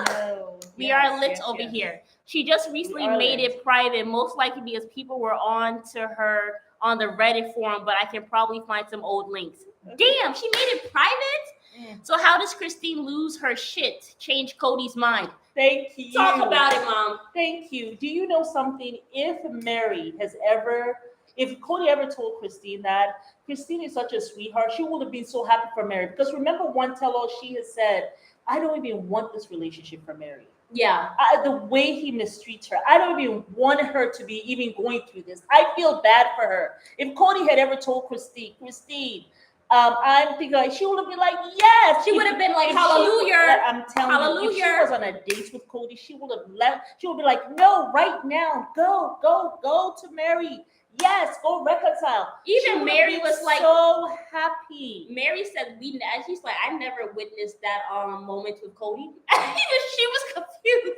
We are lit over here. She just recently made it private, most likely because people were on to her on the Reddit forum, but I can probably find some old links. Damn, she made it private? So how does Christine lose her shit? Change Kody's mind. Thank you. Talk about it, Mom. Thank you. Do you know something? If Kody ever told Christine that, Christine is such a sweetheart, she would have been so happy for Meri. Because remember one tell-all she has said, I don't even want this relationship for Meri. Yeah. The way he mistreats her, I don't even want her to be even going through this. I feel bad for her. If Kody had ever told Christine, I'm thinking like, she would have been like, yes. She would have been like, hallelujah. I'm telling you, if she was on a date with Kody, she would have left. She would be like, no, right now, go to Meri. Yes, go reconcile. Even Meri was like so happy. Meri said she's like, I never witnessed that moment with Kody. Even she was confused.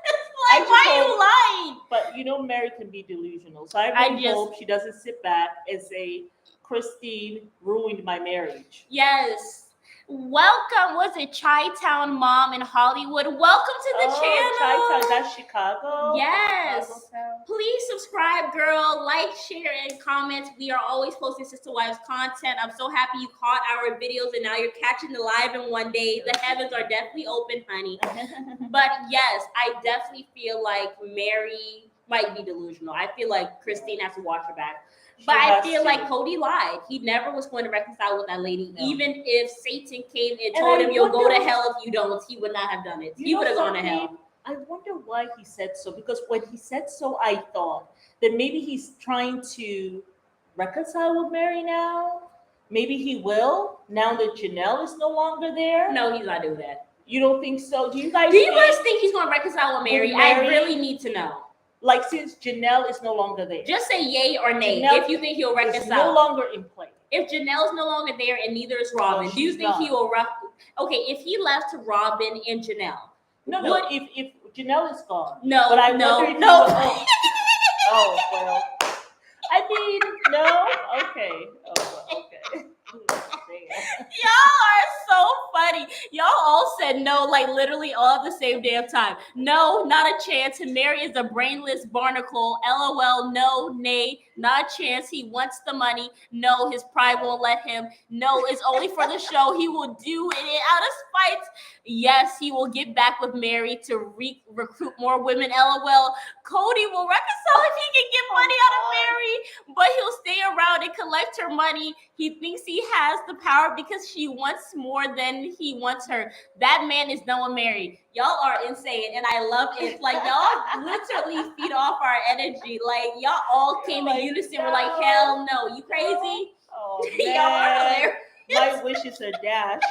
It's like, why are you lying? But you know, Meri can be delusional. So I really hope she doesn't sit back and say, Christine ruined my marriage. Yes. Welcome. Was it Chi-Town Mom in Hollywood? Welcome to the channel. Chi-Town, that's Chicago. Yes. Chicago. Please subscribe, girl. Like, share, and comment. We are always posting Sister Wives content. I'm so happy you caught our videos and now you're catching the live in one day. The heavens are definitely open, honey. But yes, I definitely feel like Meri might be delusional. I feel like Christine has to watch her back. But I feel like Kody lied. He never was going to reconcile with that lady. No. Even if Satan came and told him, you'll go to hell if you don't, he would not have done it. He would have gone to hell. I wonder why he said so. Because when he said so, I thought that maybe he's trying to reconcile with Meri now. Maybe he will, now that Janelle is no longer there. No, he's not doing that. You don't think so? Do you guys think he's going to reconcile with Meri? I really need to know. Like, since Janelle is no longer there. Just say yay or nay if you think he'll reconcile. Is no longer in play. If Janelle's no longer there and neither is Robin, do you think he will Okay, if he left to Robin and Janelle. No, if Janelle is gone. No, but I no. Oh, well. I mean, no? Okay. Oh, okay. Y'all are so funny. Y'all all said no, like literally all at the same damn time. No, not a chance. Meri is a brainless barnacle. LOL, no, nay, not a chance. He wants the money. No, his pride won't let him. No, it's only for the show. He will do it out of spite. Yes, he will get back with Meri to recruit more women. LOL. Kody will reconcile if he can get money out of Meri, but he'll stay around and collect her money. He thinks he has the power because she wants more than he wants her. That man is done with Meri. Y'all are insane, and I love it. Like, y'all literally feed off our energy. Like, y'all all came in unison. We're like, hell no. You crazy? Oh, y'all are hilarious. My wishes are dashed.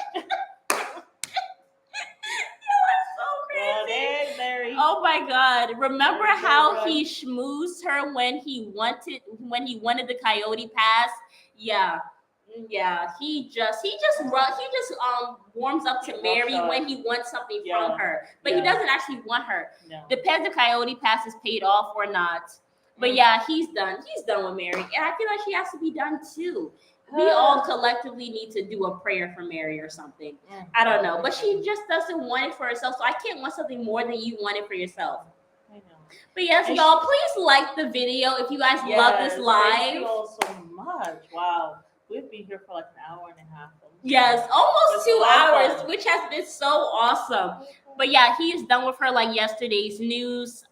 Oh my God! Remember how he schmoozed her when he wanted the Coyote Pass? Yeah. He just warms up to Meri when he wants something from her, but he doesn't actually want her. No. Depends if Coyote Pass is paid off or not. But yeah, he's done. He's done with Meri, and I feel like she has to be done too. We all collectively need to do a prayer for Meri or something. I don't know. But she just doesn't want it for herself. So I can't want something more than you want it for yourself. I know. But yes, and y'all, please like the video if you guys love this live. Thank you all so much. Wow. We've been here for like an hour and a half. Yes, almost 2 hours, which has been so awesome. But yeah, he is done with her like yesterday's news.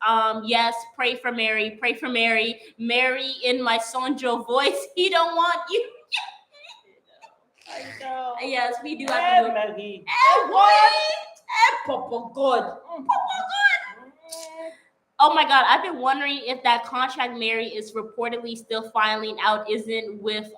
Yes, pray for Meri. Pray for Meri. Meri in my Sonjo voice. He don't want you. I know. Yes, we do have to do it. Papa God. Oh my God, I've been wondering if that contract Meri is reportedly still filing out isn't with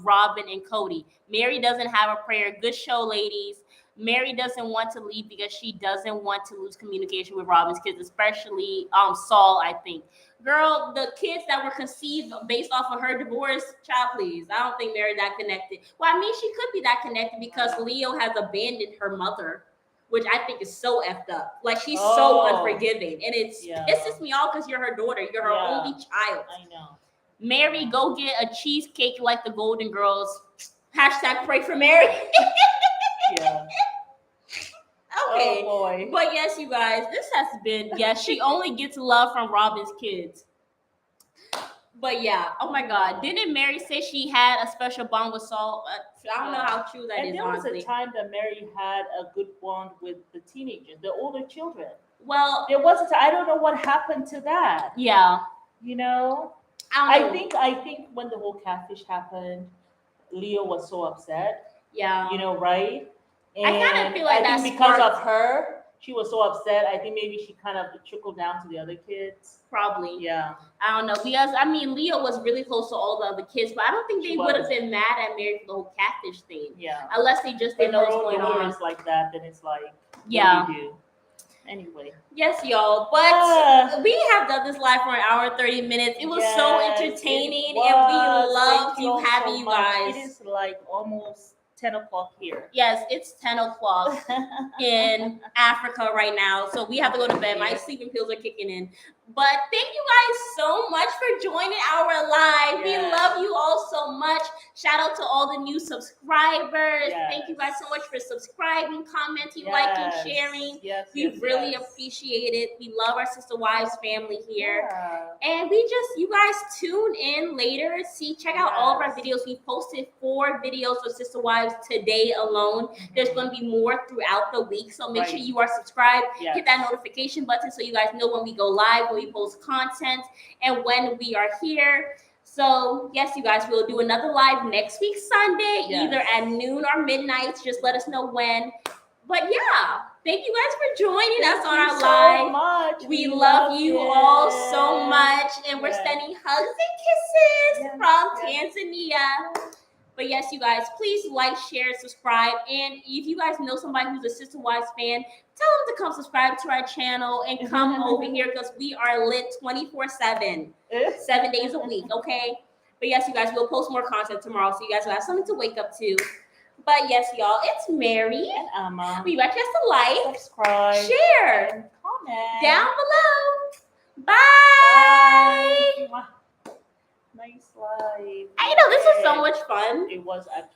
Robin and Kody. Meri doesn't have a prayer. Good show, ladies. Meri doesn't want to leave because she doesn't want to lose communication with Robin's kids, especially Saul, I think. Girl, the kids that were conceived based off of her divorce, child, please. I don't think Meri that connected. Well, I mean, she could be that connected because Leo has abandoned her mother, which I think is so effed up. Like, she's so unforgiving. And it pisses me off because you're her daughter. You're her only child. I know. Meri, go get a cheesecake like the Golden Girls. Hashtag pray for Meri. Yeah. Okay. Oh boy. But yes, you guys, this has been, she only gets love from Robin's kids. But yeah, oh my God. Didn't Meri say she had a special bond with Saul? I don't know how true that is, and there was a time that Meri had a good bond with the teenagers, the older children. Well, there was I don't know what happened to that. Yeah. You know? I think when the whole catfish happened, Leo was so upset. Yeah. You know, right? And I kind of feel like I that's think because of her, she was so upset. I think maybe she kind of trickled down to the other kids. Probably. Yeah. I don't know. Because, I mean, Leo was really close to all the other kids, but I don't think they would have been mad at Meri for the whole catfish thing. Yeah. Unless they just didn't know what's going on. Is like that, then it's like, yeah. what do you do? Anyway. Yes, y'all. But we have done this live for an hour and 30 minutes. It was so entertaining, and we loved having you guys. It is like almost 10 o'clock here. Yes, it's 10 o'clock in Africa right now, so we have to go to bed. My sleeping pills are kicking in. But thank you guys so much for joining our live. We love you all so much. Shout out to all the new subscribers. Thank you guys so much for subscribing, commenting, liking, sharing. We really appreciate it. We love our Sister Wives family here. And you guys tune in later. Check out all of our videos. We posted 4 videos of Sister Wives today alone. There's going to be more throughout the week. So make sure you are subscribed. Hit that notification button so you guys know when we go live, when we post content, and when we are here. So yes, you guys, we'll do another live next week Sunday, either at noon or midnight. Just let us know when. But yeah, thank you guys for joining us on our live. Much. We love you all so much, and we're sending hugs and kisses from Tanzania. But yes, you guys, please like, share, subscribe. And if you guys know somebody who's a Sister Wives fan, tell them to come subscribe to our channel and come over here, because we are lit 24/7, 7 days a week, okay? But yes, you guys, we'll post more content tomorrow, so you guys will have something to wake up to. But yes, y'all, it's Meri. And Amma. We want you guys to like, subscribe, share, and comment down below. Bye. Nice live. I know, this was so much fun. It was actually.